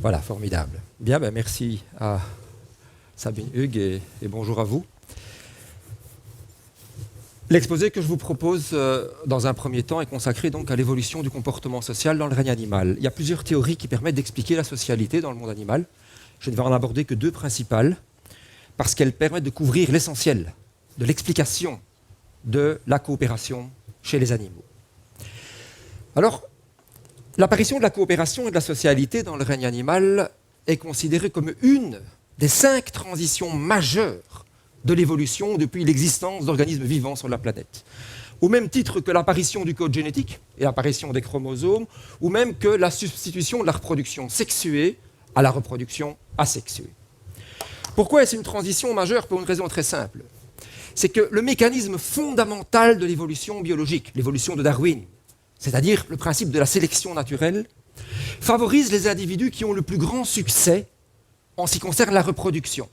Voilà, formidable. Bien, merci à Sabine Hugues et bonjour à vous. L'exposé que je vous propose dans un premier temps est consacré donc à l'évolution du comportement social dans le règne animal. Il y a plusieurs théories qui permettent d'expliquer la socialité dans le monde animal. Je ne vais en aborder que deux principales, parce qu'elles permettent de couvrir l'essentiel de l'explication de la coopération chez les animaux. Alors, l'apparition de la coopération et de la socialité dans le règne animal est considérée comme une des 5 transitions majeures de l'évolution depuis l'existence d'organismes vivants sur la planète. Au même titre que l'apparition du code génétique et l'apparition des chromosomes, ou même que la substitution de la reproduction sexuée à la reproduction asexuée. Pourquoi est-ce une transition majeure? Pour une raison très simple. C'est que le mécanisme fondamental de l'évolution biologique, l'évolution de Darwin, c'est-à-dire le principe de la sélection naturelle, favorise les individus qui ont le plus grand succès en ce qui concerne la reproduction.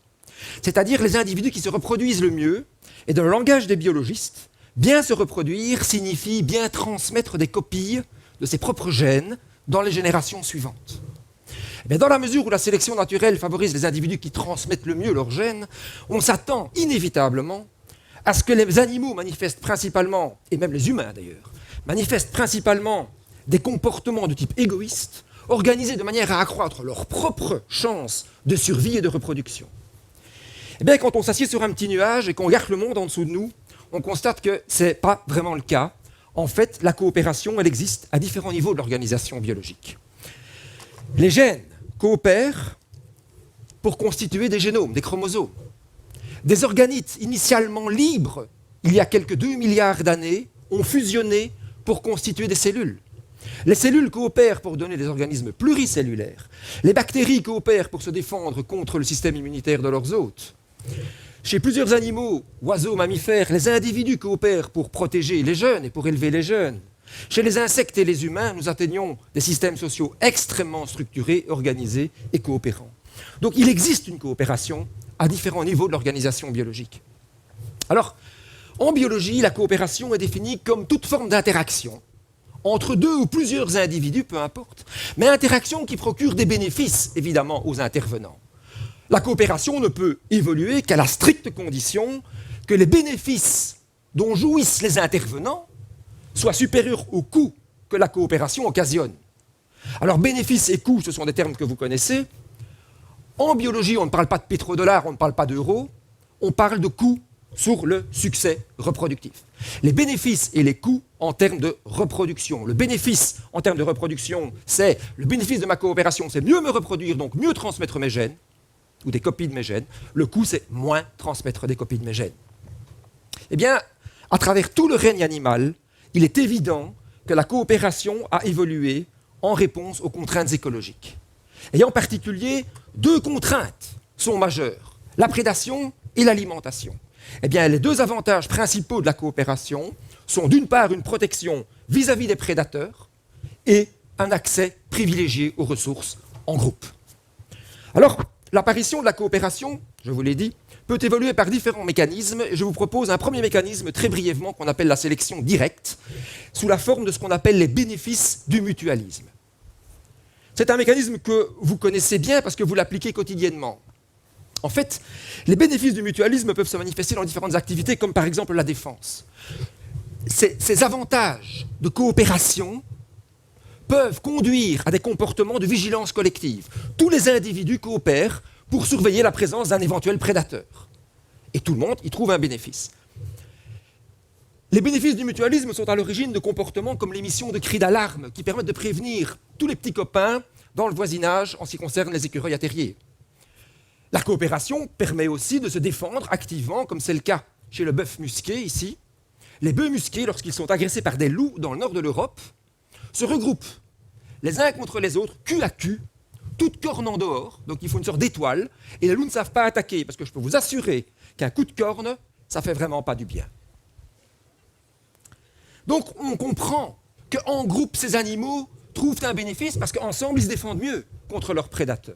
C'est-à-dire les individus qui se reproduisent le mieux, et dans le langage des biologistes, bien se reproduire signifie bien transmettre des copies de ses propres gènes dans les générations suivantes. Mais dans la mesure où la sélection naturelle favorise les individus qui transmettent le mieux leurs gènes, on s'attend inévitablement à ce que les animaux manifestent principalement, et même les humains d'ailleurs, manifestent principalement des comportements de type égoïste, organisés de manière à accroître leurs propres chances de survie et de reproduction. Eh bien, quand on s'assied sur un petit nuage et qu'on regarde le monde en dessous de nous, on constate que ce n'est pas vraiment le cas. En fait, la coopération, elle existe à différents niveaux de l'organisation biologique. Les gènes coopèrent pour constituer des génomes, des chromosomes. Des organites initialement libres, il y a quelques 2 milliards d'années, ont fusionné pour constituer des cellules. Les cellules coopèrent pour donner des organismes pluricellulaires. Les bactéries coopèrent pour se défendre contre le système immunitaire de leurs hôtes. Chez plusieurs animaux, oiseaux, mammifères, les individus coopèrent pour protéger les jeunes et pour élever les jeunes. Chez les insectes et les humains, nous atteignons des systèmes sociaux extrêmement structurés, organisés et coopérants. Donc il existe une coopération à différents niveaux de l'organisation biologique. Alors, en biologie, la coopération est définie comme toute forme d'interaction entre 2 ou plusieurs individus, peu importe, mais interaction qui procure des bénéfices, évidemment, aux intervenants. La coopération ne peut évoluer qu'à la stricte condition que les bénéfices dont jouissent les intervenants soient supérieurs aux coûts que la coopération occasionne. Alors, bénéfices et coûts, ce sont des termes que vous connaissez. En biologie, on ne parle pas de pétrodollars, on ne parle pas d'euros, on parle de coûts sur le succès reproductif. Les bénéfices et les coûts en termes de reproduction. Le bénéfice en termes de reproduction, c'est le bénéfice de ma coopération, c'est mieux me reproduire, donc mieux transmettre mes gènes, ou des copies de mes gènes. Le coût, c'est moins transmettre des copies de mes gènes. Eh bien, à travers tout le règne animal, il est évident que la coopération a évolué en réponse aux contraintes écologiques. Et en particulier, 2 contraintes sont majeures, la prédation et l'alimentation. Eh bien, les 2 avantages principaux de la coopération sont d'une part une protection vis-à-vis des prédateurs et un accès privilégié aux ressources en groupe. Alors, l'apparition de la coopération, je vous l'ai dit, peut évoluer par différents mécanismes. Je vous propose un premier mécanisme très brièvement qu'on appelle la sélection directe, sous la forme de ce qu'on appelle les bénéfices du mutualisme. C'est un mécanisme que vous connaissez bien parce que vous l'appliquez quotidiennement. En fait, les bénéfices du mutualisme peuvent se manifester dans différentes activités, comme par exemple la défense. Ces avantages de coopération peuvent conduire à des comportements de vigilance collective. Tous les individus coopèrent pour surveiller la présence d'un éventuel prédateur. Et tout le monde y trouve un bénéfice. Les bénéfices du mutualisme sont à l'origine de comportements comme l'émission de cris d'alarme qui permettent de prévenir tous les petits copains dans le voisinage en ce qui concerne les écureuils à terrier. La coopération permet aussi de se défendre activement, comme c'est le cas chez le bœuf musqué ici. Les bœufs musqués, lorsqu'ils sont agressés par des loups dans le nord de l'Europe, se regroupent les uns contre les autres, cul à cul, toutes cornes en dehors, donc il faut une sorte d'étoile, et les loups ne savent pas attaquer, parce que je peux vous assurer qu'un coup de corne, ça fait vraiment pas du bien. Donc on comprend qu'en groupe, ces animaux trouvent un bénéfice, parce qu'ensemble, ils se défendent mieux contre leurs prédateurs.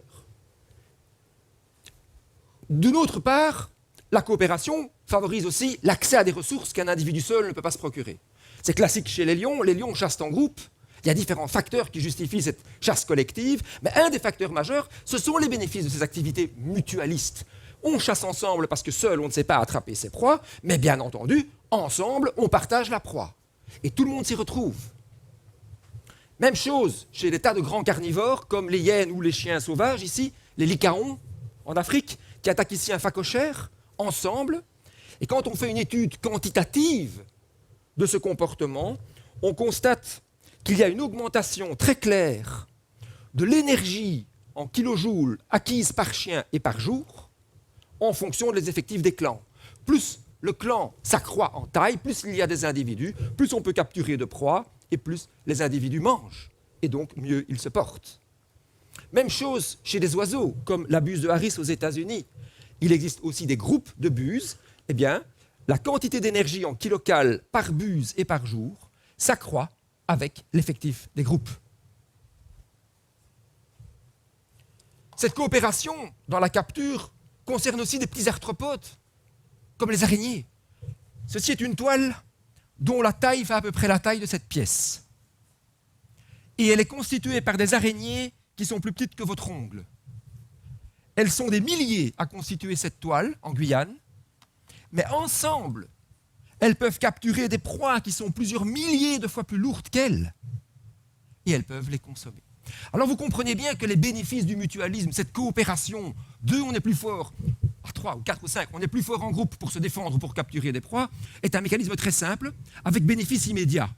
D'une autre part, la coopération favorise aussi l'accès à des ressources qu'un individu seul ne peut pas se procurer. C'est classique chez les lions chassent en groupe, Il y a différents facteurs qui justifient cette chasse collective, mais un des facteurs majeurs, ce sont les bénéfices de ces activités mutualistes. On chasse ensemble parce que seul on ne sait pas attraper ses proies, mais bien entendu, ensemble, on partage la proie. Et tout le monde s'y retrouve. Même chose chez des tas de grands carnivores, comme les hyènes ou les chiens sauvages ici, les lycaons en Afrique, qui attaquent ici un phacochère, ensemble. Et quand on fait une étude quantitative de ce comportement, on constate qu'il y a une augmentation très claire de l'énergie en kilojoules acquise par chien et par jour en fonction des effectifs des clans. Plus le clan s'accroît en taille, plus il y a des individus, plus on peut capturer de proies et plus les individus mangent. Et donc mieux ils se portent. Même chose chez des oiseaux, comme la buse de Harris aux États-Unis. Il existe aussi des groupes de buses. Eh bien, la quantité d'énergie en kilocales par buse et par jour s'accroît avec l'effectif des groupes. Cette coopération dans la capture concerne aussi des petits arthropodes, comme les araignées. Ceci est une toile dont la taille fait à peu près la taille de cette pièce. Et elle est constituée par des araignées qui sont plus petites que votre ongle. Elles sont des milliers à constituer cette toile en Guyane, mais ensemble, elles peuvent capturer des proies qui sont plusieurs milliers de fois plus lourdes qu'elles, et elles peuvent les consommer. Alors vous comprenez bien que les bénéfices du mutualisme, cette coopération, deux on est plus fort, à 3 ou 4 ou 5, on est plus fort en groupe pour se défendre, pour capturer des proies, est un mécanisme très simple, avec bénéfice immédiat.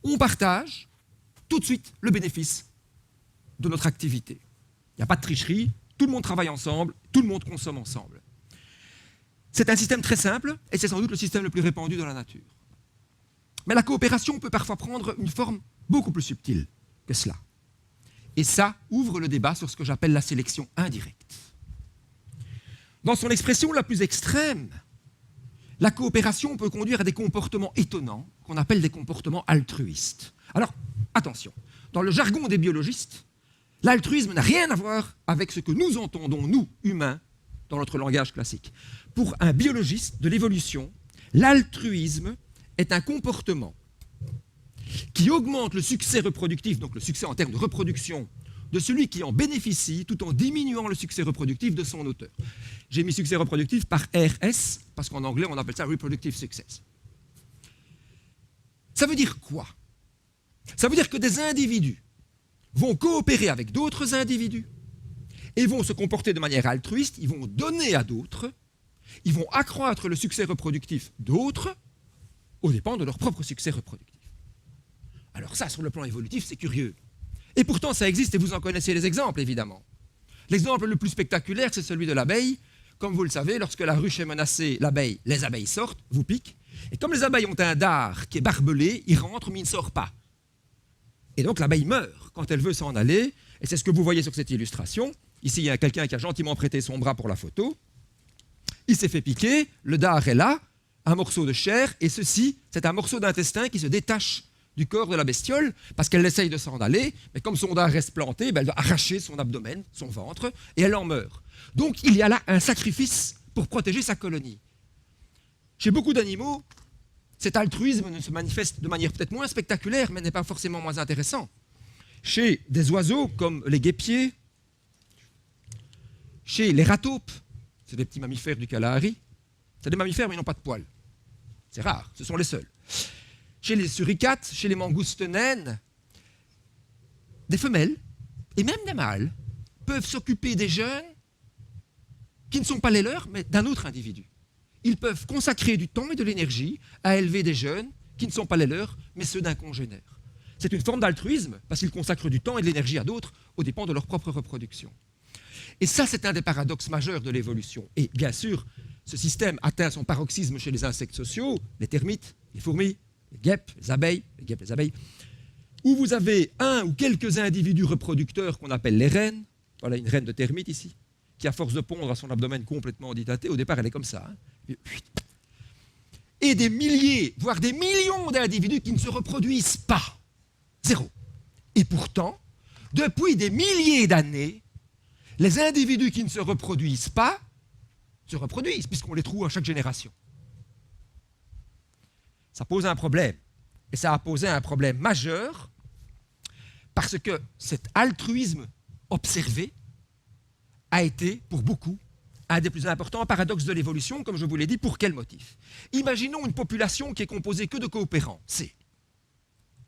On partage tout de suite le bénéfice de notre activité. Il n'y a pas de tricherie, tout le monde travaille ensemble, tout le monde consomme ensemble. C'est un système très simple, et c'est sans doute le système le plus répandu dans la nature. Mais la coopération peut parfois prendre une forme beaucoup plus subtile que cela. Et ça ouvre le débat sur ce que j'appelle la sélection indirecte. Dans son expression la plus extrême, la coopération peut conduire à des comportements étonnants, qu'on appelle des comportements altruistes. Alors, attention, dans le jargon des biologistes, l'altruisme n'a rien à voir avec ce que nous entendons, nous, humains, dans notre langage classique. Pour un biologiste de l'évolution, l'altruisme est un comportement qui augmente le succès reproductif, donc le succès en termes de reproduction, de celui qui en bénéficie, tout en diminuant le succès reproductif de son auteur. J'ai mis succès reproductif par RS, parce qu'en anglais, on appelle ça reproductive success. Ça veut dire quoi? Ça veut dire que des individus vont coopérer avec d'autres individus et vont se comporter de manière altruiste, ils vont donner à d'autres, ils vont accroître le succès reproductif d'autres aux dépens de leur propre succès reproductif. Alors ça, sur le plan évolutif, c'est curieux. Et pourtant, ça existe et vous en connaissez les exemples, évidemment. L'exemple le plus spectaculaire, c'est celui de l'abeille. Comme vous le savez, lorsque la ruche est menacée, les abeilles sortent, vous piquent. Et comme les abeilles ont un dard qui est barbelé, il rentre mais il ne sort pas. Et donc l'abeille meurt quand elle veut s'en aller. Et c'est ce que vous voyez sur cette illustration. Ici, il y a quelqu'un qui a gentiment prêté son bras pour la photo. Il s'est fait piquer, le dard est là, un morceau de chair, et ceci, c'est un morceau d'intestin qui se détache du corps de la bestiole, parce qu'elle essaye de s'en aller, mais comme son dard reste planté, elle va arracher son abdomen, son ventre, et elle en meurt. Donc il y a là un sacrifice pour protéger sa colonie. Chez beaucoup d'animaux, cet altruisme se manifeste de manière peut-être moins spectaculaire, mais n'est pas forcément moins intéressant. Chez des oiseaux comme les guêpiers, chez les rataupes, c'est des petits mammifères du Kalahari, c'est des mammifères mais ils n'ont pas de poils. C'est rare, ce sont les seuls. Chez les suricates, chez les mangoustes naines, des femelles, et même des mâles, peuvent s'occuper des jeunes qui ne sont pas les leurs, mais d'un autre individu. Ils peuvent consacrer du temps et de l'énergie à élever des jeunes qui ne sont pas les leurs, mais ceux d'un congénère. C'est une forme d'altruisme, parce qu'ils consacrent du temps et de l'énergie à d'autres, aux dépens de leur propre reproduction. Et ça, c'est un des paradoxes majeurs de l'évolution. Et bien sûr, ce système atteint son paroxysme chez les insectes sociaux, les termites, les fourmis, les guêpes, les abeilles, où vous avez un ou quelques individus reproducteurs qu'on appelle les reines. Voilà une reine de termite ici, qui à force de pondre à son abdomen complètement dilaté, au départ elle est comme ça, hein, et des milliers, voire des millions d'individus qui ne se reproduisent pas. Zéro. Et pourtant, depuis des milliers d'années, les individus qui ne se reproduisent pas se reproduisent, puisqu'on les trouve à chaque génération. Ça pose un problème. Et ça a posé un problème majeur Parce que cet altruisme observé a été, pour beaucoup, un des plus importants paradoxes de l'évolution, comme je vous l'ai dit. Pour quel motif? Imaginons une population qui est composée que de coopérants.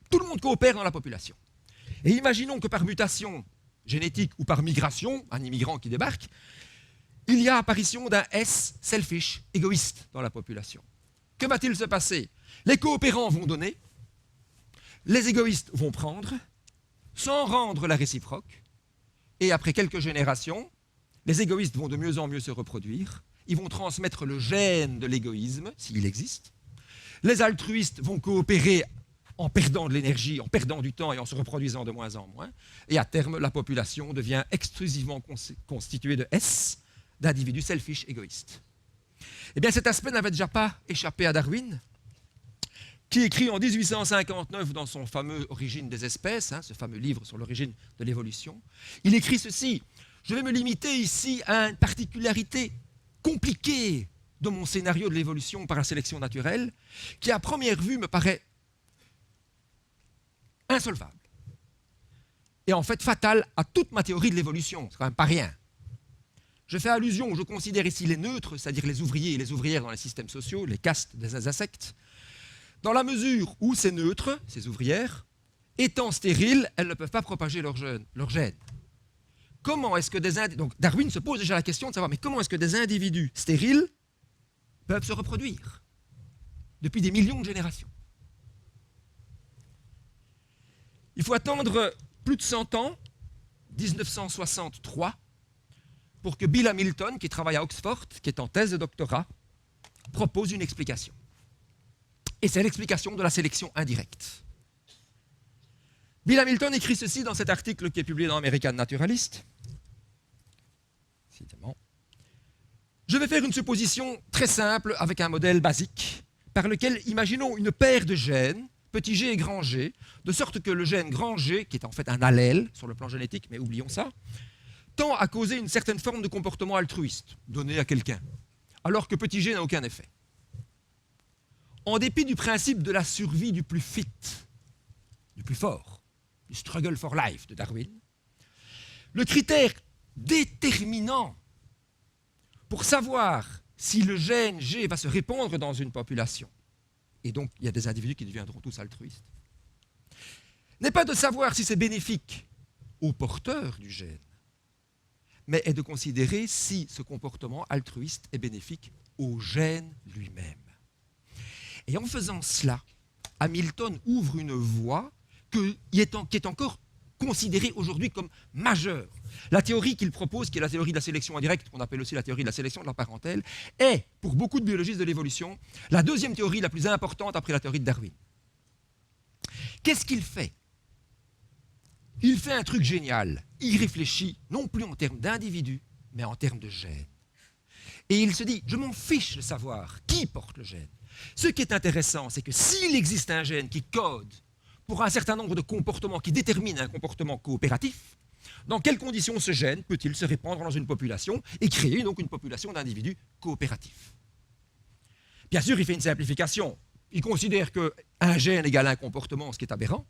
Tout le monde coopère dans la population. Et imaginons que par mutation génétique ou par migration, un immigrant qui débarque, il y a apparition d'un S selfish, égoïste dans la population. Que va-t-il se passer? Les coopérants vont donner, les égoïstes vont prendre, sans rendre la réciproque, et après quelques générations, les égoïstes vont de mieux en mieux se reproduire, ils vont transmettre le gène de l'égoïsme, s'il existe, les altruistes vont coopérer en perdant de l'énergie, en perdant du temps et en se reproduisant de moins en moins, et à terme, la population devient exclusivement constituée de S, d'individus selfish, égoïstes. Eh bien, cet aspect n'avait déjà pas échappé à Darwin, qui écrit en 1859 dans son fameux Origine des espèces, ce fameux livre sur l'origine de l'évolution, il écrit ceci: je vais me limiter ici à une particularité compliquée de mon scénario de l'évolution par la sélection naturelle, qui à première vue me paraît insolvable, et en fait fatale à toute ma théorie de l'évolution. C'est quand même pas rien. Je fais allusion, je considère ici les neutres, c'est-à-dire les ouvriers et les ouvrières dans les systèmes sociaux, les castes des insectes, dans la mesure où ces neutres, ces ouvrières, étant stériles, elles ne peuvent pas propager leur gène. Comment est-ce que donc Darwin se pose déjà la question de savoir, mais comment est-ce que des individus stériles peuvent se reproduire depuis des millions de générations? Il faut attendre plus de 100 ans, 1963, pour que Bill Hamilton, qui travaille à Oxford, qui est en thèse de doctorat, propose une explication. Et c'est l'explication de la sélection indirecte. Bill Hamilton écrit ceci dans cet article qui est publié dans American Naturalist. Je vais faire une supposition très simple avec un modèle basique, par lequel imaginons une paire de gènes, petit g et grand G, de sorte que le gène grand G, qui est en fait un allèle sur le plan génétique, mais oublions ça, tend à causer une certaine forme de comportement altruiste, donné à quelqu'un, alors que petit g n'a aucun effet. En dépit du principe de la survie du plus fit, du plus fort, du struggle for life de Darwin, le critère déterminant pour savoir si le gène G va se répandre dans une population, et donc il y a des individus qui deviendront tous altruistes, n'est pas de savoir si c'est bénéfique au porteur du gène, mais est de considérer si ce comportement altruiste est bénéfique au gène lui-même. Et en faisant cela, Hamilton ouvre une voie qui est encore considérée aujourd'hui comme majeure. La théorie qu'il propose, qui est la théorie de la sélection indirecte, qu'on appelle aussi la théorie de la sélection de la parentèle, est, pour beaucoup de biologistes de l'évolution, la deuxième théorie la plus importante après la théorie de Darwin. Qu'est-ce qu'il fait? Il fait un truc génial. Il réfléchit non plus en termes d'individus, mais en termes de gènes. Et il se dit, je m'en fiche de savoir qui porte le gène. Ce qui est intéressant, c'est que s'il existe un gène qui code pour un certain nombre de comportements qui déterminent un comportement coopératif, dans quelles conditions ce gène peut-il se répandre dans une population et créer donc une population d'individus coopératifs? Bien sûr, il fait une simplification. Il considère qu'un gène égale un comportement, ce qui est aberrant.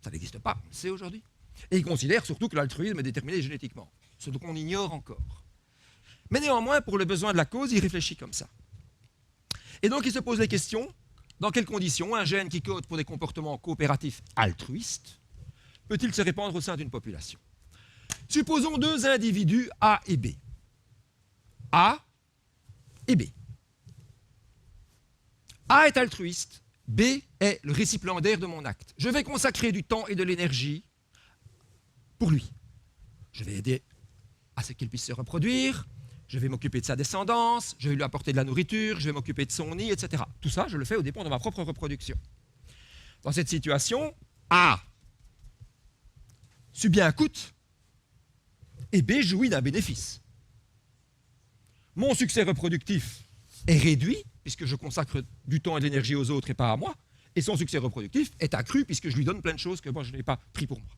Ça n'existe pas, on le sait aujourd'hui. Et il considère surtout que l'altruisme est déterminé génétiquement, ce qu'on ignore encore. Mais néanmoins, pour le besoin de la cause, il réfléchit comme ça. Et donc il se pose la question, dans quelles conditions un gène qui code pour des comportements coopératifs altruistes peut-il se répandre au sein d'une population? Supposons deux individus A et B. A et B. A est altruiste, B est le récipiendaire de mon acte. Je vais consacrer du temps et de l'énergie pour lui. Je vais aider à ce qu'il puisse se reproduire, je vais m'occuper de sa descendance, je vais lui apporter de la nourriture, je vais m'occuper de son nid, etc. Tout ça, je le fais aux dépens de ma propre reproduction. Dans cette situation, A subit un coût et B jouit d'un bénéfice. Mon succès reproductif est réduit, puisque je consacre du temps et de l'énergie aux autres et pas à moi, et son succès reproductif est accru, puisque je lui donne plein de choses que moi je n'ai pas pris pour moi.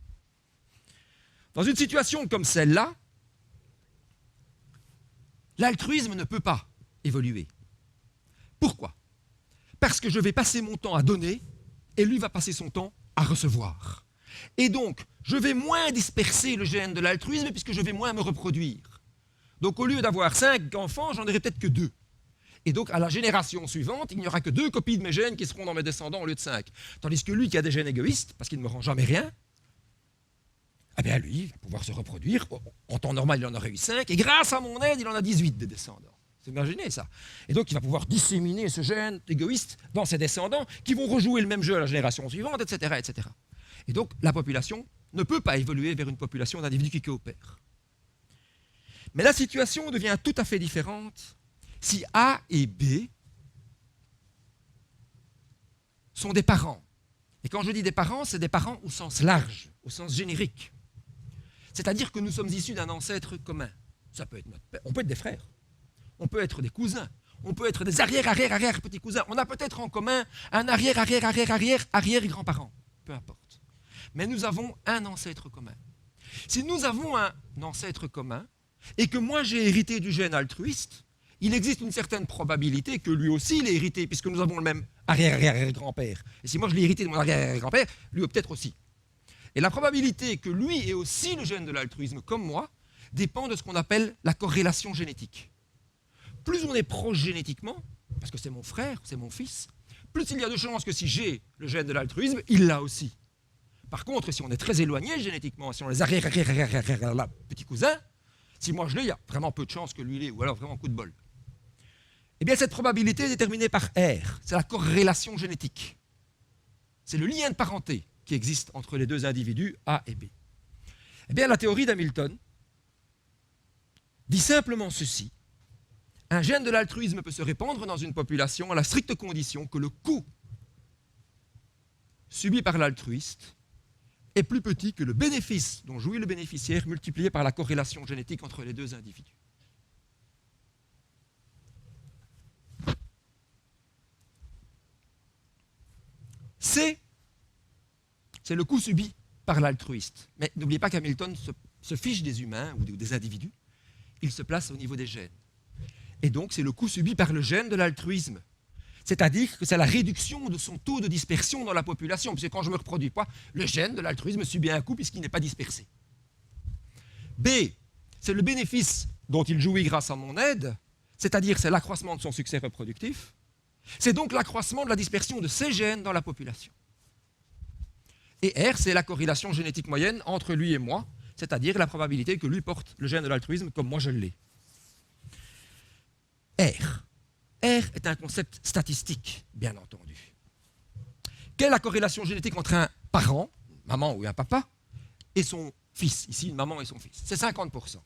Dans une situation comme celle-là, l'altruisme ne peut pas évoluer. Pourquoi? Parce que je vais passer mon temps à donner et lui va passer son temps à recevoir. Et donc, je vais moins disperser le gène de l'altruisme puisque je vais moins me reproduire. Donc au lieu d'avoir 5 enfants, j'en aurai peut-être que 2. Et donc à la génération suivante, il n'y aura que 2 copies de mes gènes qui seront dans mes descendants au lieu de 5. Tandis que lui qui a des gènes égoïstes, parce qu'il ne me rend jamais rien, eh bien lui, il va pouvoir se reproduire. En temps normal, il en aurait eu 5, et grâce à mon aide, il en a 18 des descendants. Vous imaginez ça? Et donc il va pouvoir disséminer ce gène égoïste dans ses descendants qui vont rejouer le même jeu à la génération suivante, etc., etc. Et donc la population ne peut pas évoluer vers une population d'individus qui coopèrent. Mais la situation devient tout à fait différente si A et B sont des parents. Et quand je dis des parents, c'est des parents au sens large, au sens générique. C'est-à-dire que nous sommes issus d'un ancêtre commun. Ça peut être notre père, on peut être des frères, on peut être des cousins, on peut être des arrière-petits-cousins. On a peut-être en commun un arrière-grand-parent, peu importe. Mais nous avons un ancêtre commun. Si nous avons un ancêtre commun, et que moi j'ai hérité du gène altruiste, il existe une certaine probabilité que lui aussi l'ait hérité, puisque nous avons le même arrière-grand-père. Et si moi je l'ai hérité de mon arrière-grand-père, lui peut-être aussi. Et la probabilité que lui ait aussi le gène de l'altruisme comme moi dépend de ce qu'on appelle la corrélation génétique. Plus on est proche génétiquement, parce que c'est mon frère, c'est mon fils, plus il y a de chances que si j'ai le gène de l'altruisme, il l'a aussi. Par contre, si on est très éloigné génétiquement, si on est les petits cousins, si moi je l'ai, il y a vraiment peu de chances que lui l'ait, ou alors vraiment coup de bol. Eh bien, cette probabilité est déterminée par R, c'est la corrélation génétique. C'est le lien de parenté qui existe entre les deux individus, A et B. Eh bien, la théorie d'Hamilton dit simplement ceci. Un gène de l'altruisme peut se répandre dans une population à la stricte condition que le coût subi par l'altruiste est plus petit que le bénéfice dont jouit le bénéficiaire multiplié par la corrélation génétique entre les deux individus. C'est le coût subi par l'altruiste. Mais n'oubliez pas qu'Hamilton se fiche des humains ou des individus, il se place au niveau des gènes. Et donc c'est le coût subi par le gène de l'altruisme. C'est-à-dire que c'est la réduction de son taux de dispersion dans la population, puisque quand je ne me reproduis pas, le gène de l'altruisme subit un coût puisqu'il n'est pas dispersé. B, c'est le bénéfice dont il jouit grâce à mon aide, c'est-à-dire c'est l'accroissement de son succès reproductif. C'est donc l'accroissement de la dispersion de ces gènes dans la population. Et R, c'est la corrélation génétique moyenne entre lui et moi, c'est-à-dire la probabilité que lui porte le gène de l'altruisme comme moi je l'ai. R. R est un concept statistique, bien entendu. Quelle est la corrélation génétique entre un parent, une maman ou un papa, et son fils? Ici, une maman et son fils. C'est 50%.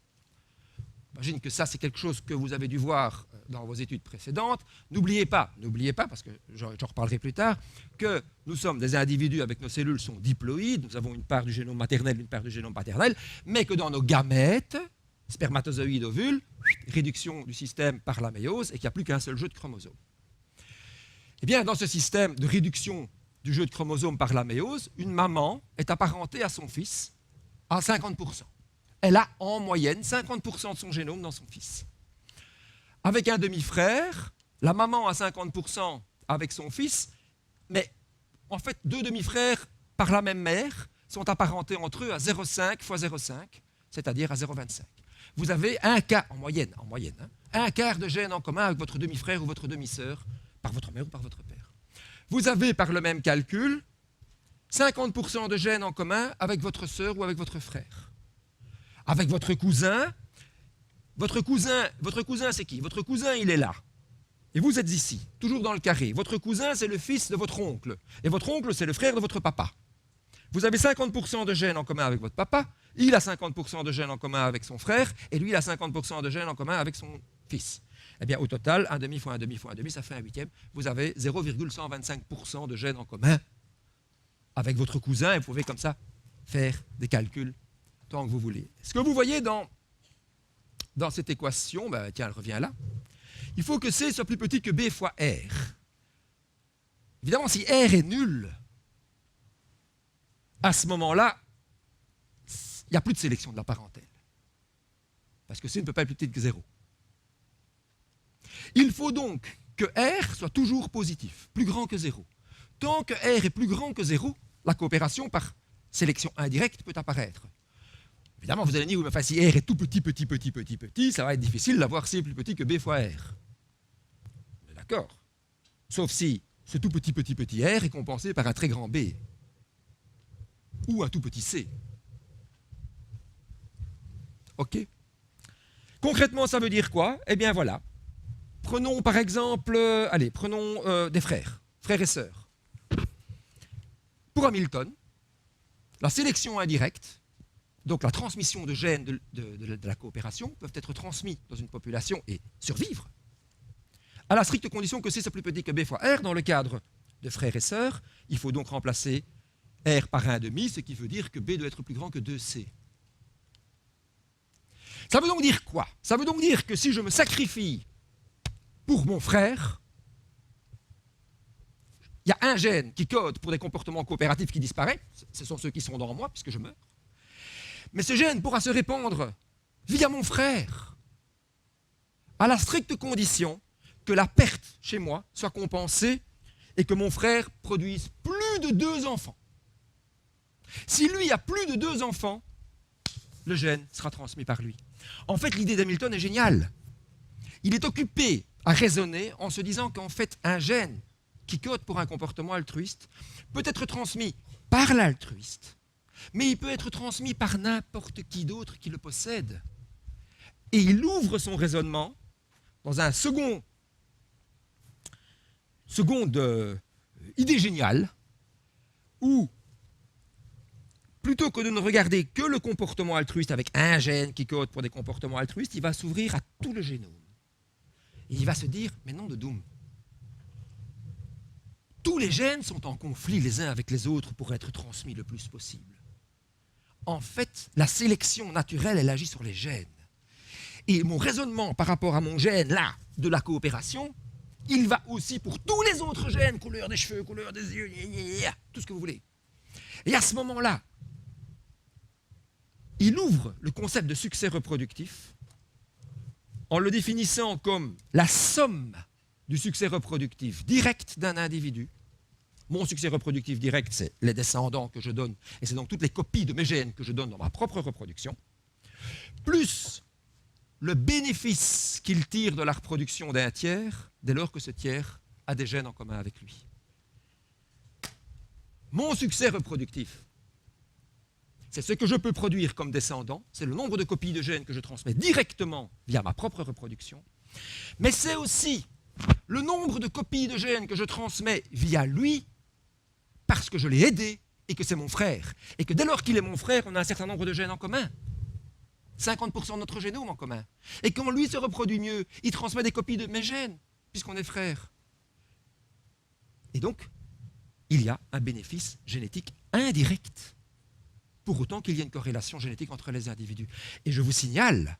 J'imagine que ça, c'est quelque chose que vous avez dû voir dans vos études précédentes. N'oubliez pas, parce que j'en reparlerai plus tard, que nous sommes des individus avec nos cellules sont diploïdes, nous avons une part du génome maternel, une part du génome paternel, mais que dans nos gamètes, spermatozoïdes, ovules, réduction du système par la méiose, et qu'il n'y a plus qu'un seul jeu de chromosomes. Eh bien, dans ce système de réduction du jeu de chromosomes par la méiose, une maman est apparentée à son fils à 50%. Elle a en moyenne 50% de son génome dans son fils. Avec un demi-frère, la maman a 50% avec son fils, mais en fait, 2 demi-frères par la même mère sont apparentés entre eux à 0,5 fois 0,5, c'est-à-dire à 0,25. Vous avez un quart, en moyenne, un quart de gènes en commun avec votre demi-frère ou votre demi-sœur, par votre mère ou par votre père. Vous avez, par le même calcul, 50% de gènes en commun avec votre sœur ou avec votre frère. Avec votre cousin, c'est qui? Votre cousin, il est là. Et vous êtes ici, toujours dans le carré. Votre cousin, c'est le fils de votre oncle. Et votre oncle, c'est le frère de votre papa. Vous avez 50% de gènes en commun avec votre papa, il a 50% de gènes en commun avec son frère, et lui, il a 50% de gènes en commun avec son fils. Eh bien, au total, un demi fois un demi fois un demi, ça fait un huitième. Vous avez 0,125% de gènes en commun avec votre cousin, et vous pouvez comme ça faire des calculs tant que vous voulez. Ce que vous voyez dans cette équation, tiens, elle revient là, il faut que C soit plus petit que B fois R. Évidemment, si R est nul, à ce moment-là, il n'y a plus de sélection de la parentèle. Parce que C ne peut pas être plus petit que 0. Il faut donc que R soit toujours positif, plus grand que 0. Tant que R est plus grand que 0, la coopération par sélection indirecte peut apparaître. Évidemment, vous allez dire, oui, mais enfin, si R est tout petit, ça va être difficile d'avoir C plus petit que B fois R. D'accord. Sauf si ce tout petit R est compensé par un très grand B. Ou un tout petit C. OK. Concrètement, ça veut dire quoi? Eh bien, voilà. Prenons par exemple, prenons des frères et sœurs. Pour Hamilton, la sélection indirecte, donc la transmission de gènes de la coopération, peuvent être transmis dans une population et survivre, à la stricte condition que C soit plus petit que B fois R. Dans le cadre de frères et sœurs, il faut donc remplacer R par 1,5, ce qui veut dire que B doit être plus grand que 2C. Ça veut donc dire quoi? Ça veut donc dire que si je me sacrifie pour mon frère, il y a un gène qui code pour des comportements coopératifs qui disparaît, ce sont ceux qui sont dans moi puisque je meurs, mais ce gène pourra se répandre via mon frère, à la stricte condition que la perte chez moi soit compensée et que mon frère produise plus de 2 enfants. Si lui a plus de 2 enfants, le gène sera transmis par lui. En fait, l'idée d'Hamilton est géniale. Il est occupé à raisonner en se disant qu'en fait, un gène qui code pour un comportement altruiste peut être transmis par l'altruiste, mais il peut être transmis par n'importe qui d'autre qui le possède. Et il ouvre son raisonnement dans un seconde idée géniale, où plutôt que de ne regarder que le comportement altruiste avec un gène qui code pour des comportements altruistes, il va s'ouvrir à tout le génome. Et il va se dire, mais non de doom. Tous les gènes sont en conflit les uns avec les autres pour être transmis le plus possible. En fait, la sélection naturelle, elle agit sur les gènes. Et mon raisonnement par rapport à mon gène, là, de la coopération, il va aussi pour tous les autres gènes, couleur des cheveux, couleur des yeux, tout ce que vous voulez. Et à ce moment-là, il ouvre le concept de succès reproductif en le définissant comme la somme du succès reproductif direct d'un individu. Mon succès reproductif direct, c'est les descendants que je donne, et c'est donc toutes les copies de mes gènes que je donne dans ma propre reproduction, plus le bénéfice qu'il tire de la reproduction d'un tiers, dès lors que ce tiers a des gènes en commun avec lui. Mon succès reproductif, c'est ce que je peux produire comme descendant, c'est le nombre de copies de gènes que je transmets directement via ma propre reproduction, mais c'est aussi le nombre de copies de gènes que je transmets via lui parce que je l'ai aidé et que c'est mon frère. Et que dès lors qu'il est mon frère, on a un certain nombre de gènes en commun. 50% de notre génome en commun. Et quand lui se reproduit mieux, il transmet des copies de mes gènes, puisqu'on est frères. Et donc, il y a un bénéfice génétique indirect, pour autant qu'il y ait une corrélation génétique entre les individus. Et je vous signale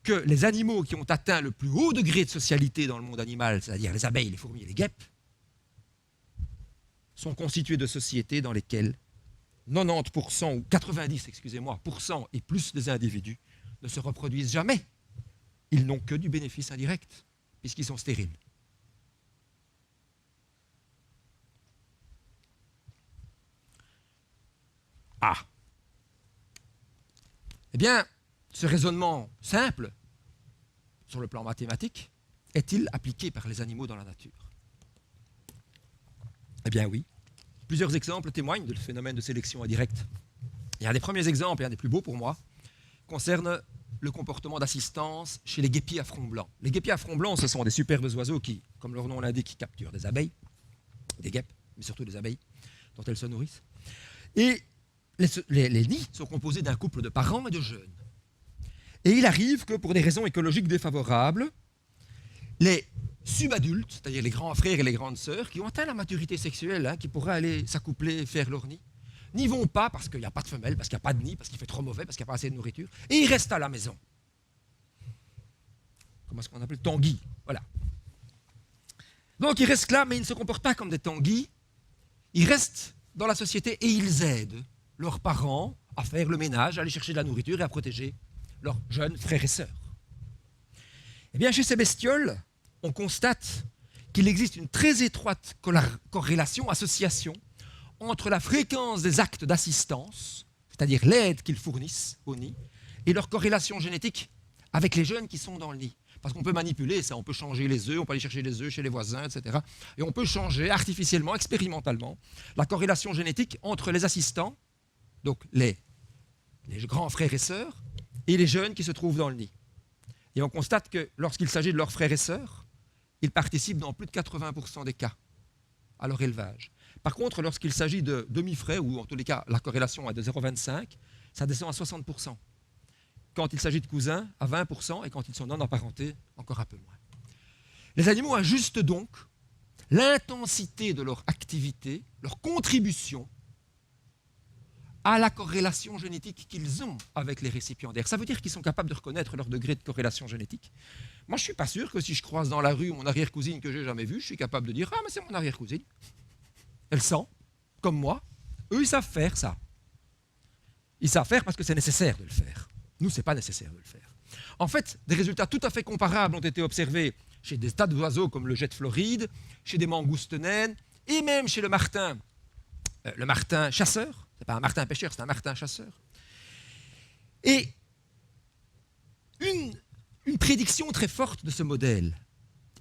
que les animaux qui ont atteint le plus haut degré de socialité dans le monde animal, c'est-à-dire les abeilles, les fourmis et les guêpes, sont constitués de sociétés dans lesquelles 90% ou 90, % et plus des individus ne se reproduisent jamais. Ils n'ont que du bénéfice indirect, puisqu'ils sont stériles. Ah. Eh bien, ce raisonnement simple, sur le plan mathématique, est-il appliqué par les animaux dans la nature? Eh bien oui. Plusieurs exemples témoignent du phénomène de sélection indirecte. Et un des premiers exemples, et un des plus beaux pour moi, concerne le comportement d'assistance chez les guépiers à front blanc. Les guépiers à front blanc, ce sont des superbes oiseaux qui, comme leur nom l'indique, capturent des abeilles, des guêpes, mais surtout des abeilles dont elles se nourrissent. Et les nids sont composés d'un couple de parents et de jeunes. Et il arrive que, pour des raisons écologiques défavorables, les subadultes, c'est-à-dire les grands frères et les grandes sœurs, qui ont atteint la maturité sexuelle, qui pourraient aller s'accoupler et faire leur nid, n'y vont pas parce qu'il n'y a pas de femelle, parce qu'il n'y a pas de nid, parce qu'il fait trop mauvais, parce qu'il n'y a pas assez de nourriture, et ils restent à la maison. Comment est-ce qu'on appelle? Tanguis, voilà. Donc ils restent là, mais ils ne se comportent pas comme des tanguis, ils restent dans la société et ils aident leurs parents à faire le ménage, à aller chercher de la nourriture et à protéger leurs jeunes frères et sœurs. Eh bien, chez ces bestioles, on constate qu'il existe une très étroite corrélation, association, entre la fréquence des actes d'assistance, c'est-à-dire l'aide qu'ils fournissent au nid, et leur corrélation génétique avec les jeunes qui sont dans le nid. Parce qu'on peut manipuler ça, on peut changer les œufs, on peut aller chercher les œufs chez les voisins, etc. Et on peut changer artificiellement, expérimentalement, la corrélation génétique entre les assistants, donc les grands frères et sœurs, et les jeunes qui se trouvent dans le nid. Et on constate que lorsqu'il s'agit de leurs frères et sœurs, ils participent dans plus de 80% des cas à leur élevage. Par contre, lorsqu'il s'agit de demi-frères, ou en tous les cas la corrélation est de 0,25, ça descend à 60%. Quand il s'agit de cousins, à 20%, et quand ils sont non emparentés, encore un peu moins. Les animaux ajustent donc l'intensité de leur activité, leur contribution à la corrélation génétique qu'ils ont avec les récipiendaires. Ça veut dire qu'ils sont capables de reconnaître leur degré de corrélation génétique. Moi, je ne suis pas sûr que si je croise dans la rue mon arrière-cousine que je n'ai jamais vue, je suis capable de dire « Ah, mais c'est mon arrière-cousine. Elle sent, comme moi. » Eux, ils savent faire ça. Ils savent faire parce que c'est nécessaire de le faire. Nous, ce n'est pas nécessaire de le faire. En fait, des résultats tout à fait comparables ont été observés chez des tas d'oiseaux comme le jet de Floride, chez des mangoustes naines, et même chez le martin chasseur. Ce n'est pas un martin pêcheur, c'est un martin chasseur. Et une prédiction très forte de ce modèle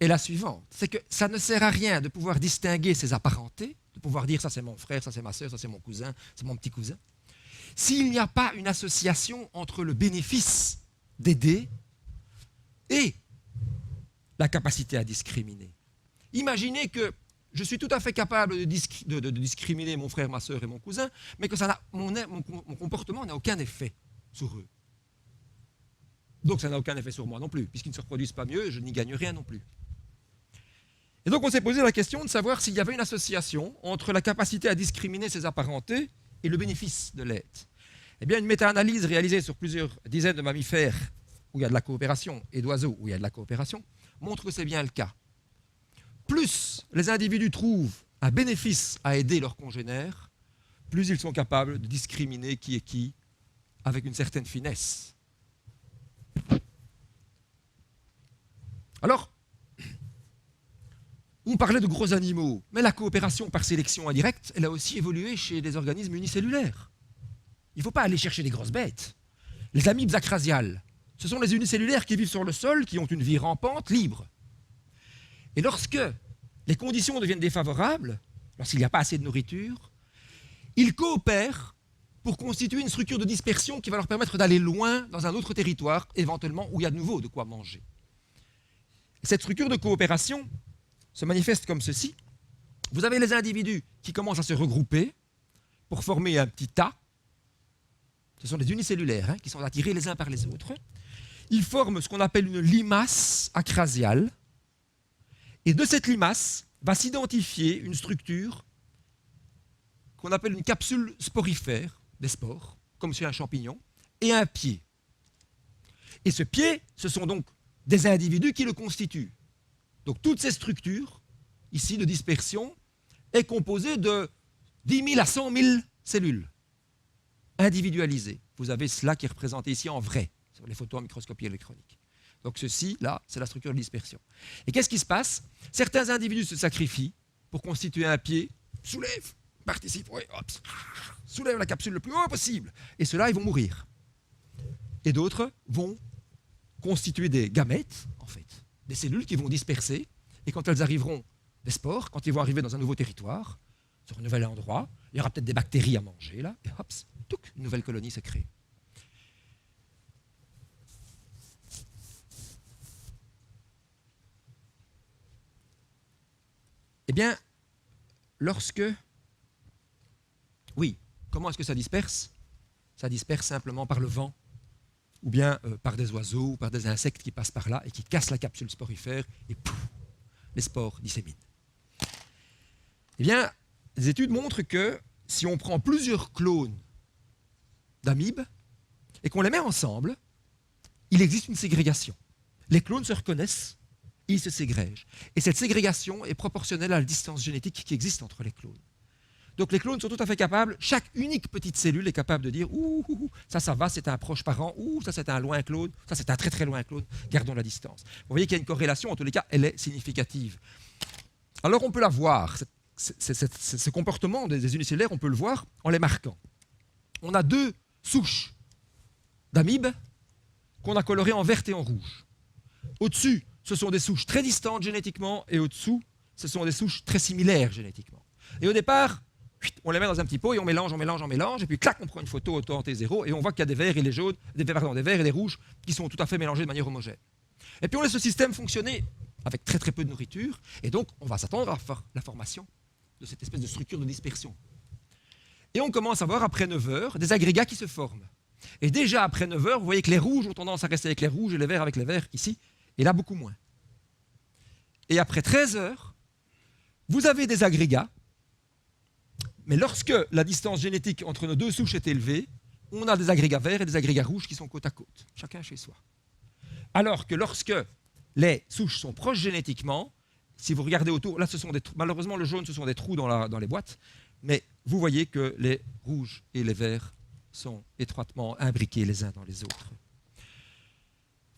est la suivante, c'est que ça ne sert à rien de pouvoir distinguer ces apparentés, de pouvoir dire ça c'est mon frère, ça c'est ma sœur, ça c'est mon cousin, c'est mon petit cousin, s'il n'y a pas une association entre le bénéfice d'aider et la capacité à discriminer. Imaginez que je suis tout à fait capable de discriminer mon frère, ma sœur et mon cousin, mais que mon comportement n'a aucun effet sur eux. Donc ça n'a aucun effet sur moi non plus, puisqu'ils ne se reproduisent pas mieux, je n'y gagne rien non plus. Et donc on s'est posé la question de savoir s'il y avait une association entre la capacité à discriminer ses apparentés et le bénéfice de l'aide. Eh bien, une méta-analyse réalisée sur plusieurs dizaines de mammifères où il y a de la coopération et d'oiseaux où il y a de la coopération montre que c'est bien le cas. Plus les individus trouvent un bénéfice à aider leurs congénères, plus ils sont capables de discriminer qui est qui avec une certaine finesse. Alors, on parlait de gros animaux, mais la coopération par sélection indirecte, elle a aussi évolué chez des organismes unicellulaires. Il ne faut pas aller chercher des grosses bêtes. Les amibes acrasiales, ce sont les unicellulaires qui vivent sur le sol, qui ont une vie rampante, libre. Et lorsque les conditions deviennent défavorables, lorsqu'il n'y a pas assez de nourriture, ils coopèrent pour constituer une structure de dispersion qui va leur permettre d'aller loin dans un autre territoire, éventuellement où il y a de nouveau de quoi manger. Et cette structure de coopération se manifeste comme ceci. Vous avez les individus qui commencent à se regrouper pour former un petit tas. Ce sont des unicellulaires qui sont attirés les uns par les autres. Ils forment ce qu'on appelle une limace acrasiale. Et de cette limace va s'identifier une structure qu'on appelle une capsule sporifère, des spores, comme sur un champignon, et un pied. Et ce pied, ce sont donc des individus qui le constituent. Donc toute cette structure, ici de dispersion, est composée de 10 000 à 100 000 cellules individualisées. Vous avez cela qui est représenté ici en vrai, sur les photos en microscopie électronique. Donc ceci, là, c'est la structure de dispersion. Et qu'est-ce qui se passe? Certains individus se sacrifient pour constituer un pied, soulèvent, participent, ouais, hop, soulèvent la capsule le plus haut possible. Et ceux-là, ils vont mourir. Et d'autres vont constituer des gamètes, en fait, des cellules qui vont disperser. Et quand elles arriveront, des spores, quand ils vont arriver dans un nouveau territoire, sur un nouvel endroit, il y aura peut-être des bactéries à manger, là, et hop, touc, une nouvelle colonie se crée. Eh bien, oui, comment est-ce que ça disperse? Ça disperse simplement par le vent, ou bien par des oiseaux, ou par des insectes qui passent par là et qui cassent la capsule sporifère, et pouf, les spores disséminent. Eh bien, les études montrent que si on prend plusieurs clones d'amibes et qu'on les met ensemble, il existe une ségrégation. Les clones se reconnaissent, ils se ségrègent. Et cette ségrégation est proportionnelle à la distance génétique qui existe entre les clones. Donc les clones sont tout à fait capables, chaque unique petite cellule est capable de dire « Ouh, ça va, c'est un proche parent. Ouh, ça, c'est un loin clone. Ça, c'est un très, très loin clone. Gardons la distance. » Vous voyez qu'il y a une corrélation, en tous les cas, elle est significative. Alors on peut la voir, ce comportement des unicellulaires, on peut le voir en les marquant. On a 2 souches d'amibes qu'on a colorées en vert et en rouge. Au-dessus, ce sont des souches très distantes génétiquement, et au-dessous, ce sont des souches très similaires génétiquement. Et au départ, on les met dans un petit pot et on mélange, et puis clac, on prend une photo au temps T0 et on voit qu'il y a des verts et des jaunes, des verts et des rouges qui sont tout à fait mélangés de manière homogène. Et puis on laisse ce système fonctionner avec très très peu de nourriture, et donc on va s'attendre à la formation de cette espèce de structure de dispersion. Et on commence à voir après 9 heures des agrégats qui se forment. Et déjà après 9 heures, vous voyez que les rouges ont tendance à rester avec les rouges et les verts avec les verts ici, et là beaucoup moins. Et après 13 heures, vous avez des agrégats, mais lorsque la distance génétique entre nos 2 souches est élevée, on a des agrégats verts et des agrégats rouges qui sont côte à côte, chacun chez soi. Alors que lorsque les souches sont proches génétiquement, si vous regardez autour, là, malheureusement le jaune, ce sont des trous dans les boîtes, mais vous voyez que les rouges et les verts sont étroitement imbriqués les uns dans les autres.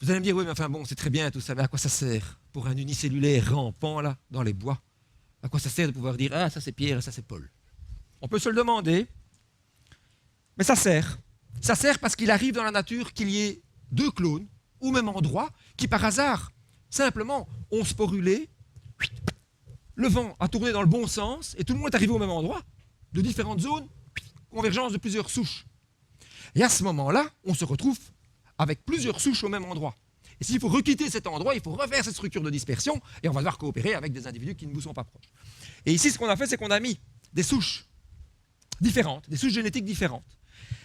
Vous allez me dire, oui, mais enfin bon, c'est très bien tout ça, mais à quoi ça sert pour un unicellulaire rampant là, dans les bois? À quoi ça sert de pouvoir dire, ah, ça c'est Pierre et ça c'est Paul? On peut se le demander, mais ça sert. Ça sert parce qu'il arrive dans la nature qu'il y ait 2 clones au même endroit qui, par hasard, simplement, ont sporulé, le vent a tourné dans le bon sens et tout le monde est arrivé au même endroit, de différentes zones, convergence de plusieurs souches. Et à ce moment-là, on se retrouve avec plusieurs souches au même endroit. Et s'il faut requitter cet endroit, il faut refaire cette structure de dispersion et on va devoir coopérer avec des individus qui ne nous sont pas proches. Et ici, ce qu'on a fait, c'est qu'on a mis des souches différentes, des souches génétiques différentes.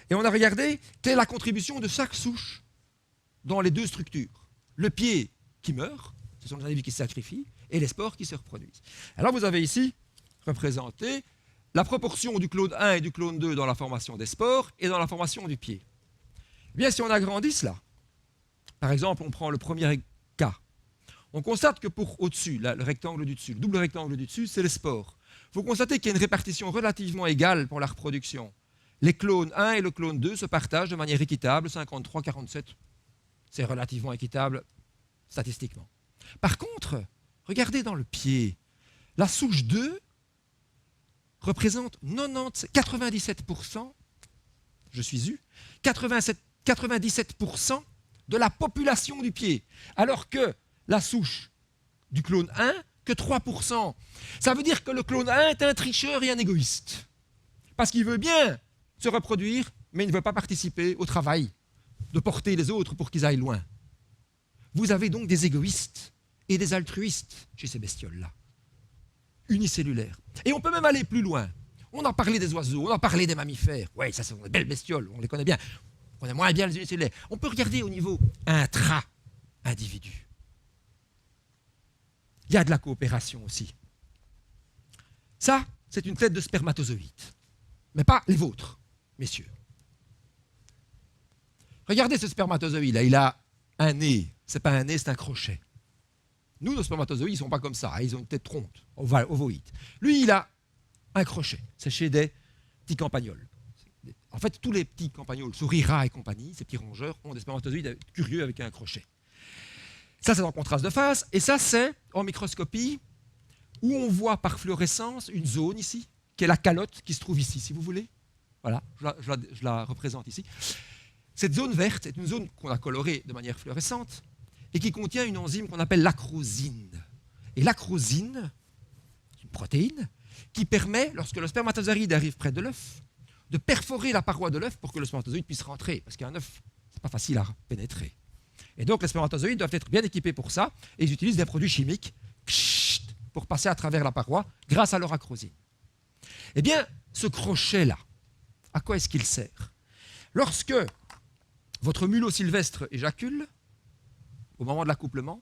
Et on a regardé quelle est la contribution de chaque souche dans les 2 structures. Le pied qui meurt, ce sont les individus qui se sacrifient, et les spores qui se reproduisent. Alors vous avez ici représenté la proportion du clone 1 et du clone 2 dans la formation des spores et dans la formation du pied. Eh bien, si on agrandit cela, par exemple, on prend le premier cas, on constate que pour au-dessus, le rectangle du dessus, le double rectangle du dessus, c'est les spores. Vous constatez qu'il y a une répartition relativement égale pour la reproduction. Les clones 1 et le clone 2 se partagent de manière équitable, 53-47. C'est relativement équitable statistiquement. Par contre, regardez dans le pied, la souche 2 représente 97%, je suis eu, 97% de la population du pied, alors que la souche du clone 1, que 3%. Ça veut dire que le clone 1 est un tricheur et un égoïste. Parce qu'il veut bien se reproduire, mais il ne veut pas participer au travail de porter les autres pour qu'ils aillent loin. Vous avez donc des égoïstes et des altruistes chez ces bestioles-là, unicellulaires. Et on peut même aller plus loin. On a parlé des oiseaux, on a parlé des mammifères. Oui, ça, c'est des belles bestioles, on les connaît bien. On connaît moins bien les unicellulaires. On peut regarder au niveau intra-individu. Il y a de la coopération aussi. Ça, c'est une tête de spermatozoïde. Mais pas les vôtres, messieurs. Regardez ce spermatozoïde-là, il a un nez. Ce n'est pas un nez, c'est un crochet. Nous, nos spermatozoïdes, ils ne sont pas comme ça. Ils ont une tête ronde, ovoïde. Lui, il a un crochet. C'est chez des petits campagnols. En fait, tous les petits campagnols, souris, rats et compagnie, ces petits rongeurs, ont des spermatozoïdes curieux avec un crochet. Ça, c'est en contraste de phase. Et ça, c'est en microscopie où on voit par fluorescence une zone ici, qui est la calotte qui se trouve ici, si vous voulez. Voilà, je la représente ici. Cette zone verte est une zone qu'on a colorée de manière fluorescente et qui contient une enzyme qu'on appelle l'acrosine. Et l'acrosine, c'est une protéine qui permet, lorsque le spermatozoïde arrive près de l'œuf, de perforer la paroi de l'œuf pour que le spermatozoïde puisse rentrer. Parce qu'un œuf, ce n'est pas facile à pénétrer. Et donc les spermatozoïdes doivent être bien équipés pour ça et ils utilisent des produits chimiques pour passer à travers la paroi grâce à leur acrosine. Eh bien, ce crochet-là, à quoi est-ce qu'il sert? Lorsque votre mulot sylvestre éjacule, au moment de l'accouplement,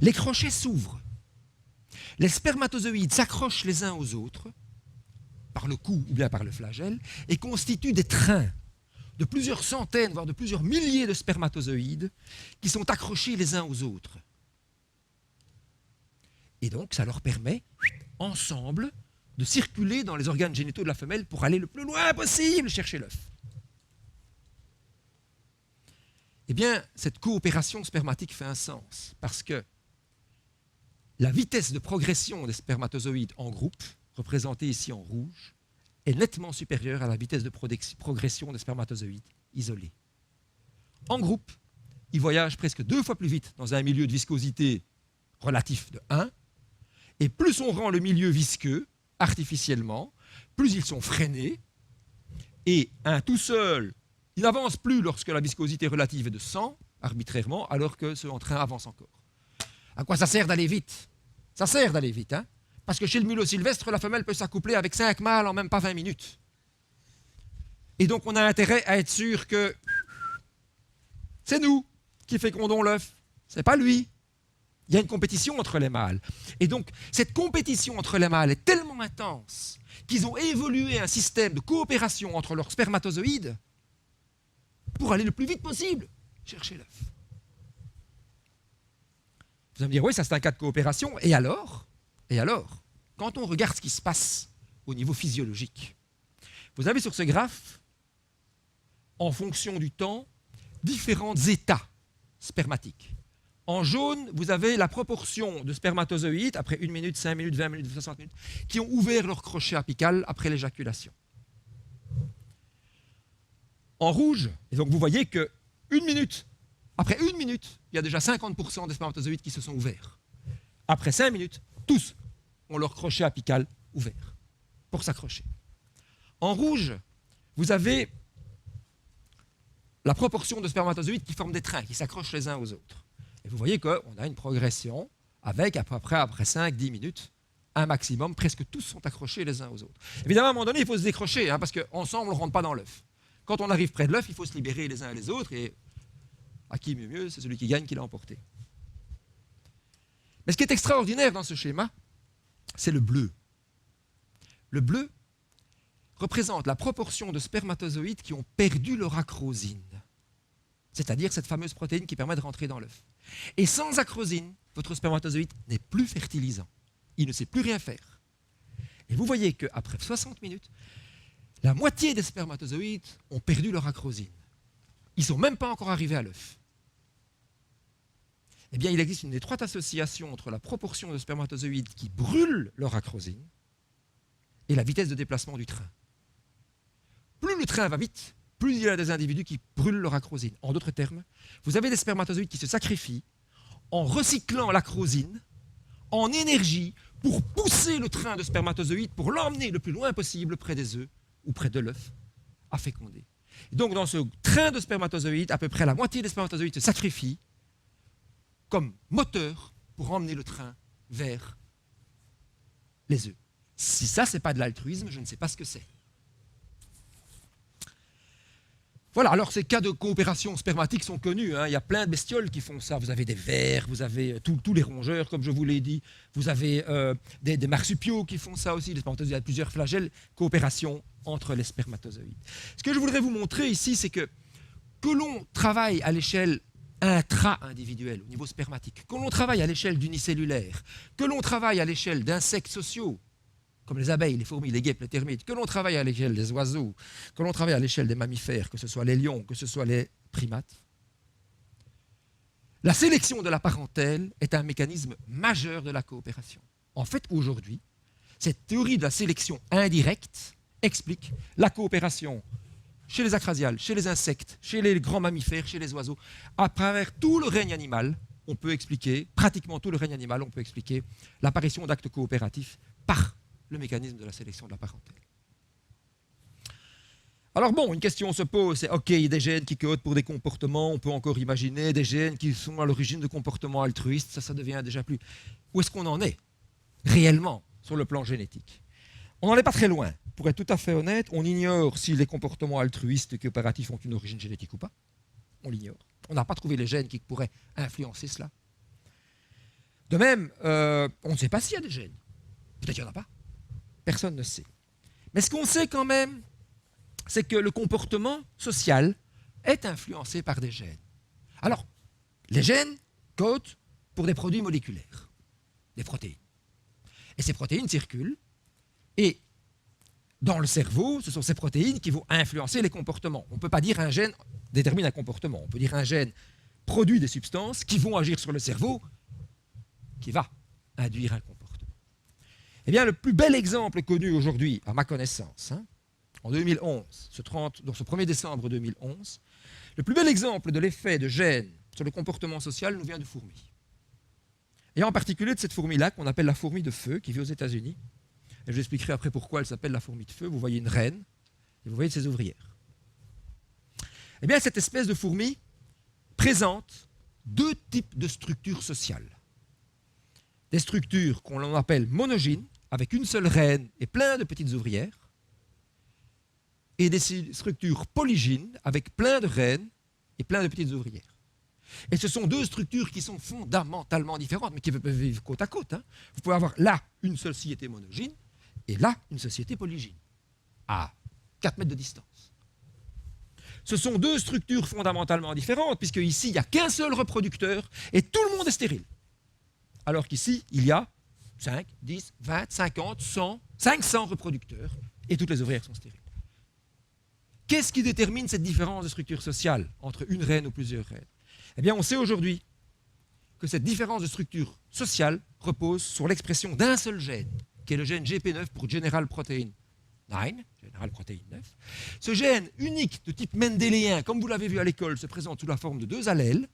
les crochets s'ouvrent. Les spermatozoïdes s'accrochent les uns aux autres, par le cou ou bien par le flagelle, et constituent des trains de plusieurs centaines, voire de plusieurs milliers de spermatozoïdes qui sont accrochés les uns aux autres. Et donc, ça leur permet, ensemble, de circuler dans les organes génitaux de la femelle pour aller le plus loin possible chercher l'œuf. Eh bien, cette coopération spermatique fait un sens, parce que la vitesse de progression des spermatozoïdes en groupe représentée ici en rouge, est nettement supérieure à la vitesse de progression des spermatozoïdes isolés. En groupe, ils voyagent presque 2 fois plus vite dans un milieu de viscosité relatif de 1, et plus on rend le milieu visqueux, artificiellement, plus ils sont freinés, et un tout seul, il n'avance plus lorsque la viscosité relative est de 100, arbitrairement, alors que ceux en train avancent encore. À quoi ça sert d'aller vite? Ça sert d'aller vite, hein? Parce que chez le mulot sylvestre, la femelle peut s'accoupler avec 5 mâles en même pas 20 minutes. Et donc on a intérêt à être sûr que c'est nous qui fécondons l'œuf, c'est pas lui. Il y a une compétition entre les mâles. Et donc cette compétition entre les mâles est tellement intense qu'ils ont évolué un système de coopération entre leurs spermatozoïdes pour aller le plus vite possible chercher l'œuf. Vous allez me dire, oui, ça c'est un cas de coopération. Et alors, quand on regarde ce qui se passe au niveau physiologique, vous avez sur ce graphe, en fonction du temps, différents états spermatiques. En jaune, vous avez la proportion de spermatozoïdes, après 1 minute, 5 minutes, 20 minutes, 60 minutes, qui ont ouvert leur crochet apical après l'éjaculation. En rouge, et donc vous voyez que après 1 minute, il y a déjà 50% des spermatozoïdes qui se sont ouverts. Après 5 minutes, tous ont leur crochet apical ouvert pour s'accrocher. En rouge, vous avez la proportion de spermatozoïdes qui forment des trains, qui s'accrochent les uns aux autres. Et vous voyez qu'on a une progression avec, à peu près après 5-10 minutes, un maximum, presque tous sont accrochés les uns aux autres. Évidemment, à un moment donné, il faut se décrocher, hein, parce qu'ensemble, on ne rentre pas dans l'œuf. Quand on arrive près de l'œuf, il faut se libérer les uns et les autres, et à qui mieux, c'est celui qui gagne qui l'a emporté. Mais ce qui est extraordinaire dans ce schéma, c'est le bleu. Le bleu représente la proportion de spermatozoïdes qui ont perdu leur acrosine, c'est-à-dire cette fameuse protéine qui permet de rentrer dans l'œuf. Et sans acrosine, votre spermatozoïde n'est plus fertilisant. Il ne sait plus rien faire. Et vous voyez qu'après 60 minutes, la moitié des spermatozoïdes ont perdu leur acrosine. Ils ne sont même pas encore arrivés à l'œuf. Eh bien, il existe une étroite association entre la proportion de spermatozoïdes qui brûlent leur acrosine et la vitesse de déplacement du train. Plus le train va vite, plus il y a des individus qui brûlent leur acrosine. En d'autres termes, vous avez des spermatozoïdes qui se sacrifient en recyclant l'acrosine en énergie pour pousser le train de spermatozoïdes, pour l'emmener le plus loin possible près des œufs ou près de l'œuf à féconder. Et donc dans ce train de spermatozoïdes, à peu près la moitié des spermatozoïdes se sacrifient comme moteur pour emmener le train vers les œufs. Si ça, ce n'est pas de l'altruisme, je ne sais pas ce que c'est. Voilà, alors ces cas de coopération spermatique sont connus, hein. Il y a plein de bestioles qui font ça. Vous avez des vers, vous avez tous les rongeurs, comme je vous l'ai dit. Vous avez des marsupiaux qui font ça aussi. Les spermatozoïdes, il y a plusieurs flagelles. Coopération entre les spermatozoïdes. Ce que je voudrais vous montrer ici, c'est que l'on travaille à l'échelle intra-individuelle, au niveau spermatique, que l'on travaille à l'échelle d'unicellulaire, que l'on travaille à l'échelle d'insectes sociaux, comme les abeilles, les fourmis, les guêpes, les termites, que l'on travaille à l'échelle des oiseaux, que l'on travaille à l'échelle des mammifères, que ce soit les lions, que ce soit les primates. La sélection de la parentèle est un mécanisme majeur de la coopération. En fait, aujourd'hui, cette théorie de la sélection indirecte explique la coopération chez les acrasiales, chez les insectes, chez les grands mammifères, chez les oiseaux. À travers tout le règne animal, on peut expliquer, pratiquement tout le règne animal, on peut expliquer l'apparition d'actes coopératifs par le mécanisme de la sélection de la parentèle. Alors bon, une question se pose, c'est ok, il y a des gènes qui codent pour des comportements, on peut encore imaginer des gènes qui sont à l'origine de comportements altruistes, ça devient déjà plus... Où est-ce qu'on en est, réellement, sur le plan génétique? On n'en est pas très loin. Pour être tout à fait honnête, on ignore si les comportements altruistes et coopératifs ont une origine génétique ou pas. On l'ignore. On n'a pas trouvé les gènes qui pourraient influencer cela. De même, on ne sait pas s'il y a des gènes. Peut-être qu'il n'y en a pas. Personne ne sait. Mais ce qu'on sait quand même, c'est que le comportement social est influencé par des gènes. Alors, les gènes codent pour des produits moléculaires, des protéines. Et ces protéines circulent, et dans le cerveau, ce sont ces protéines qui vont influencer les comportements. On ne peut pas dire un gène détermine un comportement. On peut dire un gène produit des substances qui vont agir sur le cerveau, qui va induire un comportement. Eh bien, le plus bel exemple connu aujourd'hui, à ma connaissance, en 2011, ce 1er décembre 2011, le plus bel exemple de l'effet de gènes sur le comportement social nous vient de fourmis. Et en particulier de cette fourmi-là, qu'on appelle la fourmi de feu, qui vit aux États-Unis. Et je vous expliquerai après pourquoi elle s'appelle la fourmi de feu. Vous voyez une reine, et vous voyez ses ouvrières. Eh bien, cette espèce de fourmi présente deux types de structures sociales. Des structures qu'on appelle monogynes, avec une seule reine et plein de petites ouvrières, et des structures polygynes, avec plein de reines et plein de petites ouvrières. Et ce sont deux structures qui sont fondamentalement différentes, mais qui peuvent vivre côte à côte. Vous pouvez avoir là une société monogyne, et là une société polygyne, à 4 mètres de distance. Ce sont deux structures fondamentalement différentes, puisque ici, il n'y a qu'un seul reproducteur, et tout le monde est stérile. Alors qu'ici, il y a 5, 10, 20, 50, 100, 500 reproducteurs, et toutes les ouvrières sont stériles. Qu'est-ce qui détermine cette différence de structure sociale entre une reine ou plusieurs reines? Eh bien, on sait aujourd'hui que cette différence de structure sociale repose sur l'expression d'un seul gène, qui est le gène GP9 pour General Protein 9, General Protein 9. Ce gène unique de type mendéléen, comme vous l'avez vu à l'école, se présente sous la forme de deux allèles,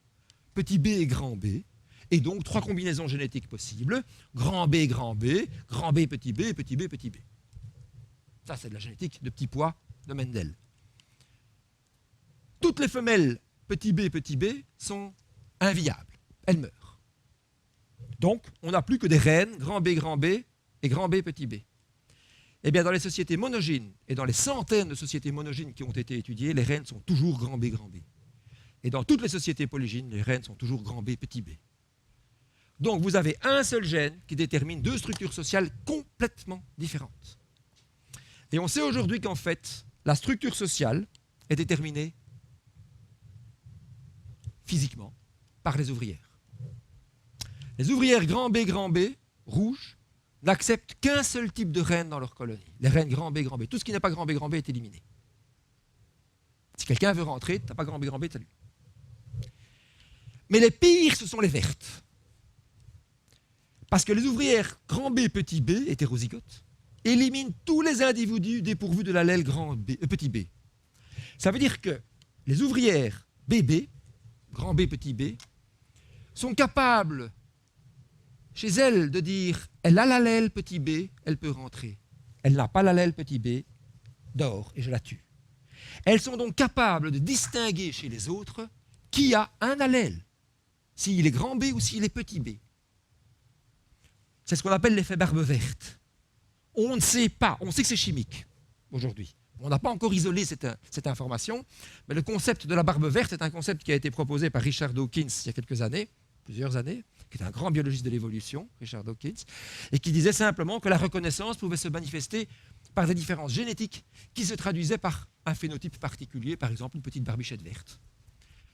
petit b et grand B, et donc 3 combinaisons génétiques possibles, grand B, petit b, petit b, petit b. Ça, c'est de la génétique de petit pois de Mendel. Toutes les femelles petit b, sont inviables. Elles meurent. Donc, on n'a plus que des reines, grand B et grand B, petit b. Eh bien, dans les sociétés monogynes et dans les centaines de sociétés monogynes qui ont été étudiées, les reines sont toujours grand B. Et dans toutes les sociétés polygynes, les reines sont toujours grand B, petit b. Donc, vous avez un seul gène qui détermine deux structures sociales complètement différentes. Et on sait aujourd'hui qu'en fait, la structure sociale est déterminée physiquement par les ouvrières. Les ouvrières grand B, rouges, n'acceptent qu'un seul type de reine dans leur colonie, les reines grand B. Tout ce qui n'est pas grand B est éliminé. Si quelqu'un veut rentrer, tu n'as pas grand B, salut. Mais les pires, ce sont les vertes. Parce que les ouvrières grand B, petit b, hétérozygotes, éliminent tous les individus dépourvus de l'allèle petit b. Ça veut dire que les ouvrières BB, grand B, petit b, sont capables, chez elles, de dire « elle a l'allèle petit b, elle peut rentrer. Elle n'a pas l'allèle petit b, dehors, et je la tue. » Elles sont donc capables de distinguer chez les autres qui a un allèle, s'il est grand B ou s'il est petit b. C'est ce qu'on appelle l'effet barbe verte. On ne sait pas, on sait que c'est chimique aujourd'hui. On n'a pas encore isolé cette information, mais le concept de la barbe verte est un concept qui a été proposé par Richard Dawkins il y a quelques années, plusieurs années, qui est un grand biologiste de l'évolution, Richard Dawkins, et qui disait simplement que la reconnaissance pouvait se manifester par des différences génétiques qui se traduisaient par un phénotype particulier, par exemple une petite barbichette verte.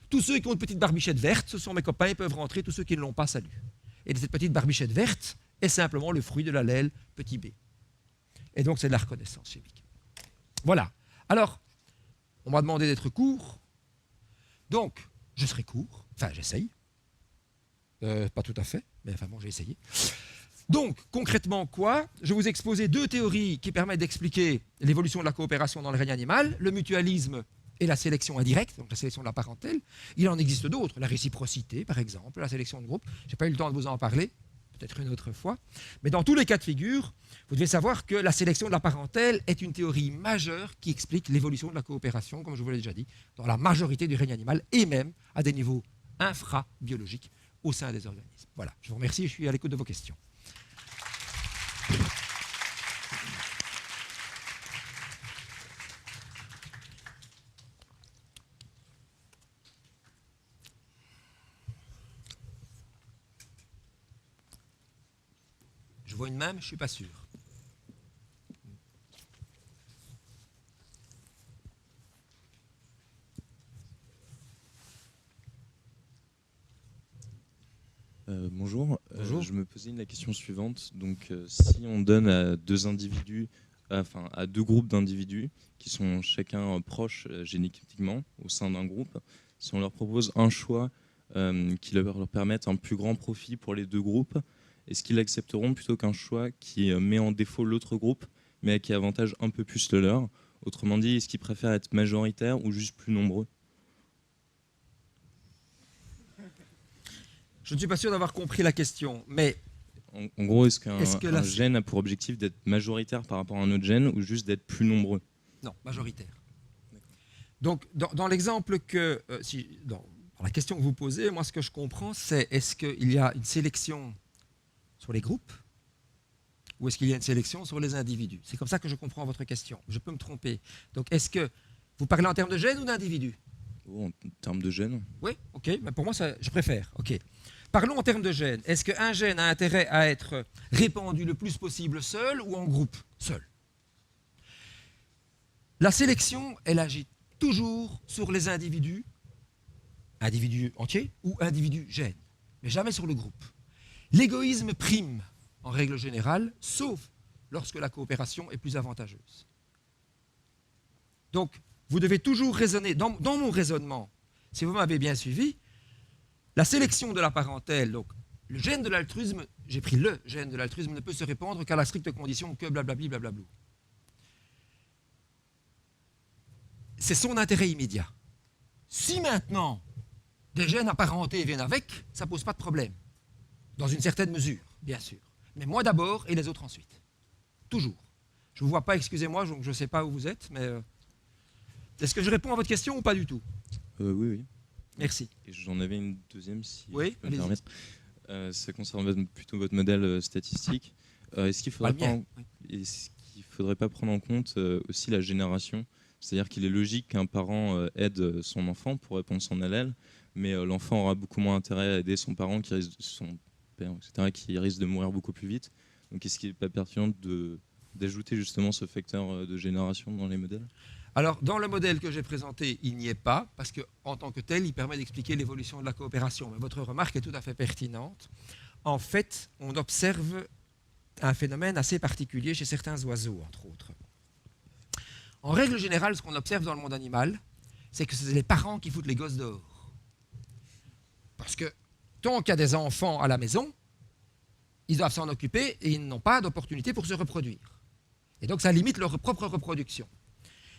Tous ceux qui ont une petite barbichette verte, ce sont mes copains, ils peuvent rentrer, tous ceux qui ne l'ont pas, salut. Et cette petite barbichette verte est simplement le fruit de l'allèle petit b. Et donc c'est de la reconnaissance chimique. Voilà. Alors, on m'a demandé d'être court, donc je serai court, enfin j'essaye. Pas tout à fait, mais enfin bon, j'ai essayé. Donc, concrètement quoi? Je vais vous exposer deux théories qui permettent d'expliquer l'évolution de la coopération dans le règne animal, le mutualisme et la sélection indirecte, donc la sélection de la parentèle. Il en existe d'autres, la réciprocité par exemple, la sélection de groupe. Je n'ai pas eu le temps de vous en parler, peut-être une autre fois. Mais dans tous les cas de figure, vous devez savoir que la sélection de la parentèle est une théorie majeure qui explique l'évolution de la coopération, comme je vous l'ai déjà dit, dans la majorité du règne animal et même à des niveaux infra-biologiques au sein des organismes. Voilà, je vous remercie et je suis à l'écoute de vos questions. Je vois une main, mais je ne suis pas sûr. Bonjour. Bonjour. Je me posais la question suivante. Donc, si on donne à deux individus, enfin à deux groupes d'individus qui sont chacun proches génétiquement au sein d'un groupe, si on leur propose un choix qui leur permette un plus grand profit pour les deux groupes, est-ce qu'ils l'accepteront plutôt qu'un choix qui met en défaut l'autre groupe, mais qui avantage un peu plus le leur? Autrement dit, est-ce qu'ils préfèrent être majoritaires ou juste plus nombreux? Je ne suis pas sûr d'avoir compris la question, mais En gros, est-ce Est-ce que qu'un la- gène a pour objectif d'être majoritaire par rapport à un autre gène ou juste d'être plus nombreux? non, majoritaire. Donc, dans l'exemple que, dans la question que vous posez, moi, ce que je comprends, c'est est-ce qu'il y a une sélection sur les groupes ou est-ce qu'il y a une sélection sur les individus? C'est comme ça que je comprends votre question. Je peux me tromper. Donc, est-ce que vous parlez en termes de gènes ou d'individus? En termes de gènes? Oui, ok. Mais pour moi, je préfère. Ok. Parlons en termes de gènes. Est-ce qu'un gène a intérêt à être répandu le plus possible seul ou en groupe? Seul. La sélection, elle agit toujours sur les individus entiers ou individus gènes, mais jamais sur le groupe. L'égoïsme prime en règle générale, sauf lorsque la coopération est plus avantageuse. Donc, vous devez toujours raisonner, dans mon raisonnement, si vous m'avez bien suivi, la sélection de la parentèle, donc le gène de l'altruisme, j'ai pris le gène de l'altruisme, ne peut se répandre qu'à la stricte condition que blablabli, blablablou. C'est son intérêt immédiat. Si maintenant des gènes apparentés viennent avec, ça ne pose pas de problème. Dans une certaine mesure, bien sûr. Mais moi d'abord et les autres ensuite. Toujours. Je ne vous vois pas, excusez-moi, donc je ne sais pas où vous êtes, mais est-ce que je réponds à votre question ou pas du tout? Oui. Merci. Et j'en avais une deuxième, si Oui, je peux me allez-y. permettre. Ça concerne plutôt votre modèle statistique. Est-ce qu'il Pas faudrait, le mien, oui. est-ce qu'il faudrait pas prendre en compte aussi la génération? C'est-à-dire qu'il est logique qu'un parent aide son enfant pour répondre à son allèle, mais l'enfant aura beaucoup moins intérêt à aider son parent, son père, etc., qui risque de mourir beaucoup plus vite. Donc est-ce qu'il n'est pas pertinent d'ajouter justement ce facteur de génération dans les modèles? Alors, dans le modèle que j'ai présenté, il n'y est pas, parce qu'en tant que tel, il permet d'expliquer l'évolution de la coopération. Mais votre remarque est tout à fait pertinente. En fait, on observe un phénomène assez particulier chez certains oiseaux, entre autres. En règle générale, ce qu'on observe dans le monde animal, c'est que c'est les parents qui foutent les gosses dehors. Parce que tant qu'il y a des enfants à la maison, ils doivent s'en occuper et ils n'ont pas d'opportunité pour se reproduire. Et donc, ça limite leur propre reproduction.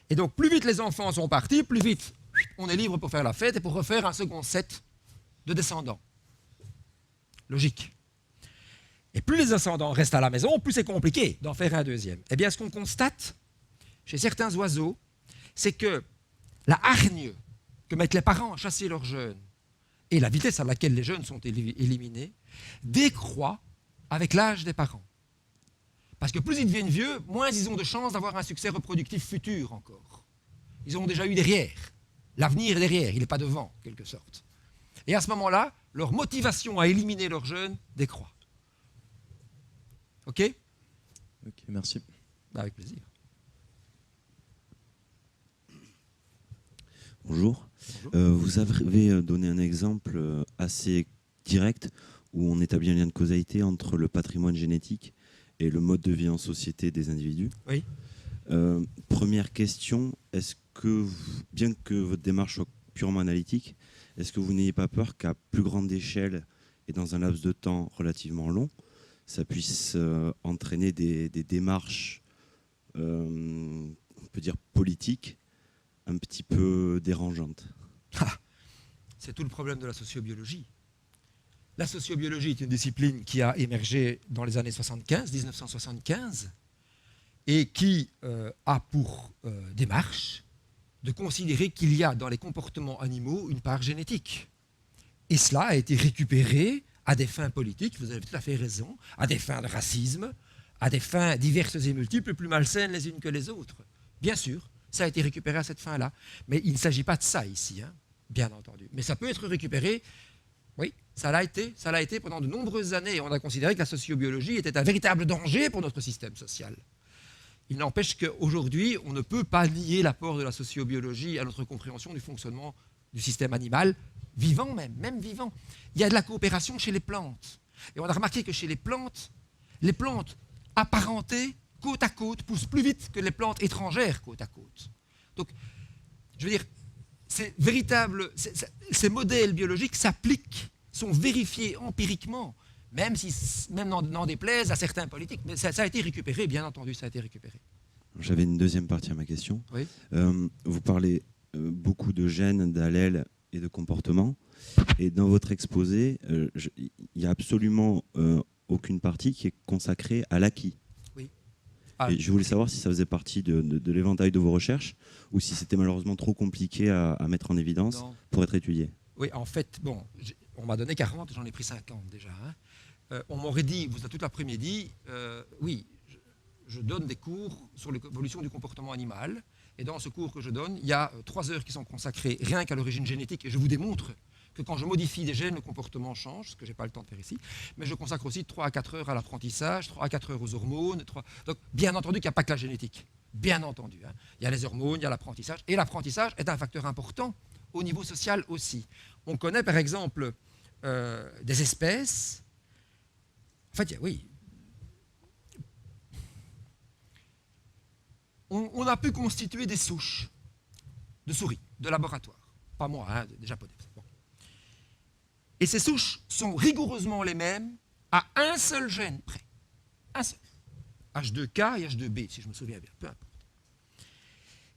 Et donc, plus vite les enfants sont partis, plus vite on est libre pour faire la fête et pour refaire un second set de descendants. Logique. Et plus les descendants restent à la maison, plus c'est compliqué d'en faire un deuxième. Eh bien, ce qu'on constate chez certains oiseaux, c'est que la hargne que mettent les parents à chasser leurs jeunes et la vitesse à laquelle les jeunes sont éliminés décroît avec l'âge des parents. Parce que plus ils deviennent vieux, moins ils ont de chances d'avoir un succès reproductif futur encore. Ils ont déjà eu derrière. L'avenir est derrière, il n'est pas devant, en quelque sorte. Et à ce moment-là, leur motivation à éliminer leurs jeunes décroît. OK? Ok, merci. Avec plaisir. Bonjour. Vous avez donné un exemple assez direct où on établit un lien de causalité entre le patrimoine génétique et le mode de vie en société des individus. Oui. Première question, est-ce que, bien que votre démarche soit purement analytique, est-ce que vous n'ayez pas peur qu'à plus grande échelle et dans un laps de temps relativement long, ça puisse entraîner des démarches, on peut dire politiques, un petit peu dérangeantes? C'est tout le problème de la sociobiologie. La sociobiologie est une discipline qui a émergé dans les années 1975, et qui a pour démarche de considérer qu'il y a dans les comportements animaux une part génétique. Et cela a été récupéré à des fins politiques, vous avez tout à fait raison, à des fins de racisme, à des fins diverses et multiples, plus malsaines les unes que les autres. Bien sûr, ça a été récupéré à cette fin-là. Mais il ne s'agit pas de ça ici, hein, bien entendu. Mais ça peut être récupéré, oui, ça l'a été pendant de nombreuses années. On a considéré que la sociobiologie était un véritable danger pour notre système social. Il n'empêche qu'aujourd'hui, on ne peut pas nier l'apport de la sociobiologie à notre compréhension du fonctionnement du système animal, vivant même vivant. Il y a de la coopération chez les plantes. Et on a remarqué que chez les plantes apparentées, côte à côte, poussent plus vite que les plantes étrangères côte à côte. Donc, je veux dire, ces modèles biologiques s'appliquent, sont vérifiés empiriquement. même n'en déplaise à certains politiques. Mais ça a été récupéré, bien entendu, ça a été récupéré. J'avais une deuxième partie à ma question. Oui. Vous parlez beaucoup de gènes, d'allèles et de comportements. Et dans votre exposé, il n'y a absolument aucune partie qui est consacrée à l'acquis. Oui. Et je voulais savoir si ça faisait partie de l'éventail de vos recherches ou si c'était malheureusement trop compliqué à mettre en évidence pour être étudié. Oui, en fait, bon, on m'a donné 40, j'en ai pris 50 déjà. Hein. On m'aurait dit, vous avez tout l'après-midi, oui, je donne des cours sur l'évolution du comportement animal. Et dans ce cours que je donne, il y a 3 heures qui sont consacrées rien qu'à l'origine génétique. Et je vous démontre que quand je modifie des gènes, le comportement change, ce que je n'ai pas le temps de faire ici. Mais je consacre aussi 3 à 4 heures à l'apprentissage, 3 à 4 heures aux hormones. Donc, bien entendu qu'il n'y a pas que la génétique. Bien entendu. Hein. Il y a les hormones, il y a l'apprentissage. Et l'apprentissage est un facteur important au niveau social aussi. On connaît par exemple des espèces. En fait, oui. On a pu constituer des souches de souris, de laboratoire. Pas moi, hein, des Japonais. Bon. Et ces souches sont rigoureusement les mêmes à un seul gène près. Un seul. H2K et H2B, si je me souviens bien. Peu importe.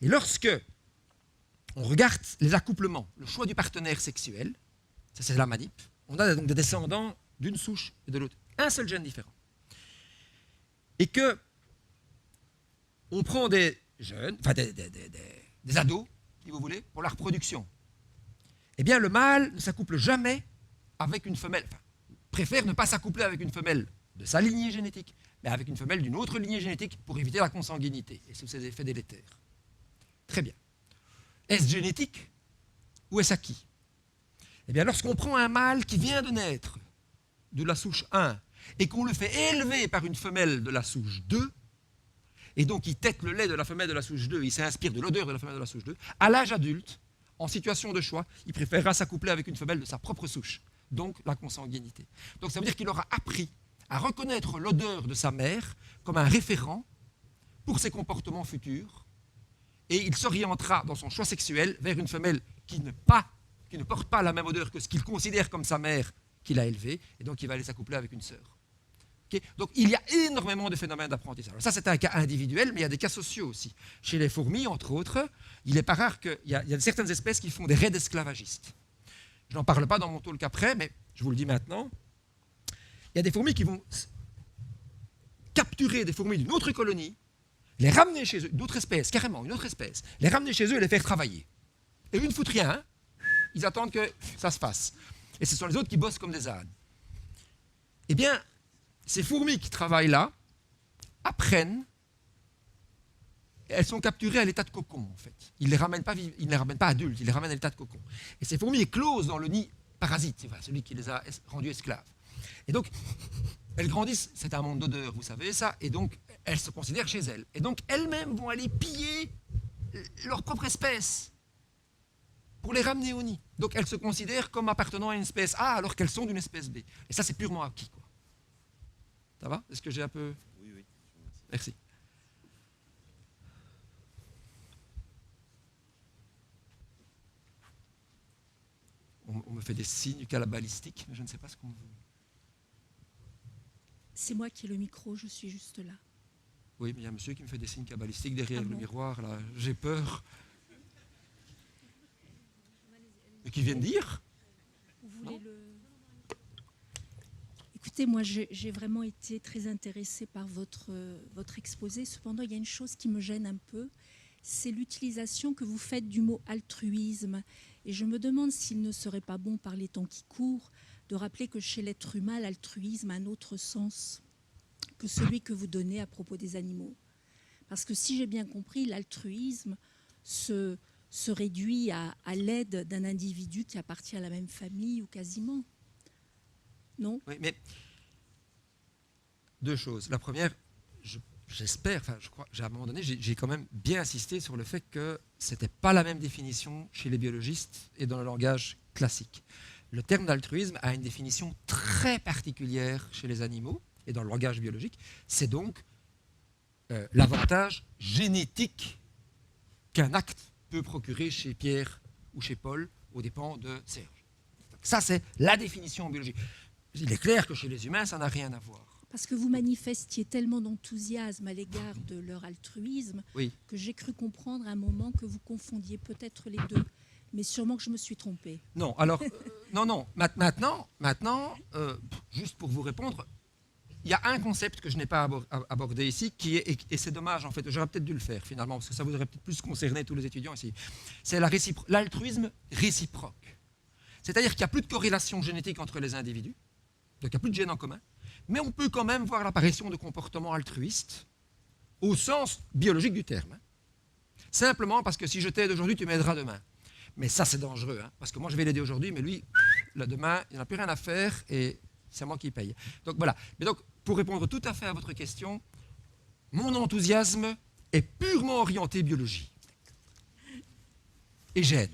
Et lorsque on regarde les accouplements, le choix du partenaire sexuel, ça c'est la manip, on a donc des descendants d'une souche et de l'autre. Un seul gène différent. Et que on prend des jeunes, enfin des ados, si vous voulez, pour la reproduction. Eh bien, le mâle ne s'accouple jamais avec une femelle, enfin, préfère ne pas s'accoupler avec une femelle de sa lignée génétique, mais avec une femelle d'une autre lignée génétique pour éviter la consanguinité et sous ses effets délétères. Très bien. Est-ce génétique ou est-ce acquis? Eh bien, lorsqu'on prend un mâle qui vient de naître de la souche 1 et qu'on le fait élever par une femelle de la souche 2, et donc il tète le lait de la femelle de la souche 2, il s'inspire de l'odeur de la femelle de la souche 2, à l'âge adulte, en situation de choix, il préférera s'accoupler avec une femelle de sa propre souche, donc la consanguinité. Donc ça veut dire qu'il aura appris à reconnaître l'odeur de sa mère comme un référent pour ses comportements futurs, et il s'orientera dans son choix sexuel vers une femelle qui ne porte pas la même odeur que ce qu'il considère comme sa mère qu'il a élevée, et donc il va aller s'accoupler avec une sœur. Okay. Donc il y a énormément de phénomènes d'apprentissage. Alors ça, c'est un cas individuel, mais il y a des cas sociaux aussi. Chez les fourmis, entre autres, il n'est pas rare qu'il y a certaines espèces qui font des raids esclavagistes. Je n'en parle pas dans mon talk après, mais je vous le dis maintenant. Il y a des fourmis qui vont capturer des fourmis d'une autre colonie, les ramener chez eux, d'autres espèces, carrément, une autre espèce, les ramener chez eux et les faire travailler. Et eux ne foutent rien, hein. Ils attendent que ça se fasse. Et ce sont les autres qui bossent comme des ânes. Eh bien, ces fourmis qui travaillent là apprennent, elles sont capturées à l'état de cocon en fait. Ils ne les ramènent pas adultes, ils les ramènent à l'état de cocon. Et ces fourmis éclosent dans le nid parasite, celui qui les a rendues esclaves. Et donc, elles grandissent, c'est un monde d'odeur, vous savez ça, et donc elles se considèrent chez elles. Et donc elles-mêmes vont aller piller leur propre espèce pour les ramener au nid. Donc elles se considèrent comme appartenant à une espèce A alors qu'elles sont d'une espèce B. Et ça, c'est purement acquis, quoi. Ça va? Est-ce que j'ai un peu... Oui, oui. Merci. On me fait des signes cabalistiques, mais je ne sais pas ce qu'on veut. C'est moi qui ai le micro, je suis juste là. Oui, mais il y a un monsieur qui me fait des signes cabalistiques derrière Ah le bon? miroir, là. J'ai peur. Et qui vient de dire? Vous voulez le... Écoutez, moi, j'ai vraiment été très intéressée par votre exposé. Cependant, il y a une chose qui me gêne un peu, c'est l'utilisation que vous faites du mot altruisme. Et je me demande s'il ne serait pas bon, par les temps qui courent, de rappeler que chez l'être humain, l'altruisme a un autre sens que celui que vous donnez à propos des animaux. Parce que si j'ai bien compris, l'altruisme se réduit à l'aide d'un individu qui appartient à la même famille ou quasiment. Non? Oui, mais deux choses. La première, j'espère, enfin, je crois, à un moment donné, j'ai quand même bien insisté sur le fait que ce n'était pas la même définition chez les biologistes et dans le langage classique. Le terme d'altruisme a une définition très particulière chez les animaux et dans le langage biologique. C'est donc l'avantage génétique qu'un acte peut procurer chez Pierre ou chez Paul aux dépens de Serge. Ça, c'est la définition biologique. Il est clair que chez les humains, ça n'a rien à voir. Parce que vous manifestiez tellement d'enthousiasme à l'égard de leur altruisme Oui. que j'ai cru comprendre à un moment que vous confondiez peut-être les deux. Mais sûrement que je me suis trompée. Non, alors, non. Maintenant, juste pour vous répondre, il y a un concept que je n'ai pas abordé ici, et c'est dommage en fait, j'aurais peut-être dû le faire finalement, parce que ça vous aurait peut-être plus concerné tous les étudiants ici. C'est l'altruisme réciproque. C'est-à-dire qu'il n'y a plus de corrélation génétique entre les individus, donc il n'y a plus de gènes en commun, mais on peut quand même voir l'apparition de comportements altruistes au sens biologique du terme. Simplement parce que si je t'aide aujourd'hui, tu m'aideras demain. Mais ça, c'est dangereux, hein, parce que moi, je vais l'aider aujourd'hui, mais lui, là, demain, il n'a plus rien à faire et c'est moi qui paye. Donc voilà. Mais donc, pour répondre tout à fait à votre question, mon enthousiasme est purement orienté biologie et gène.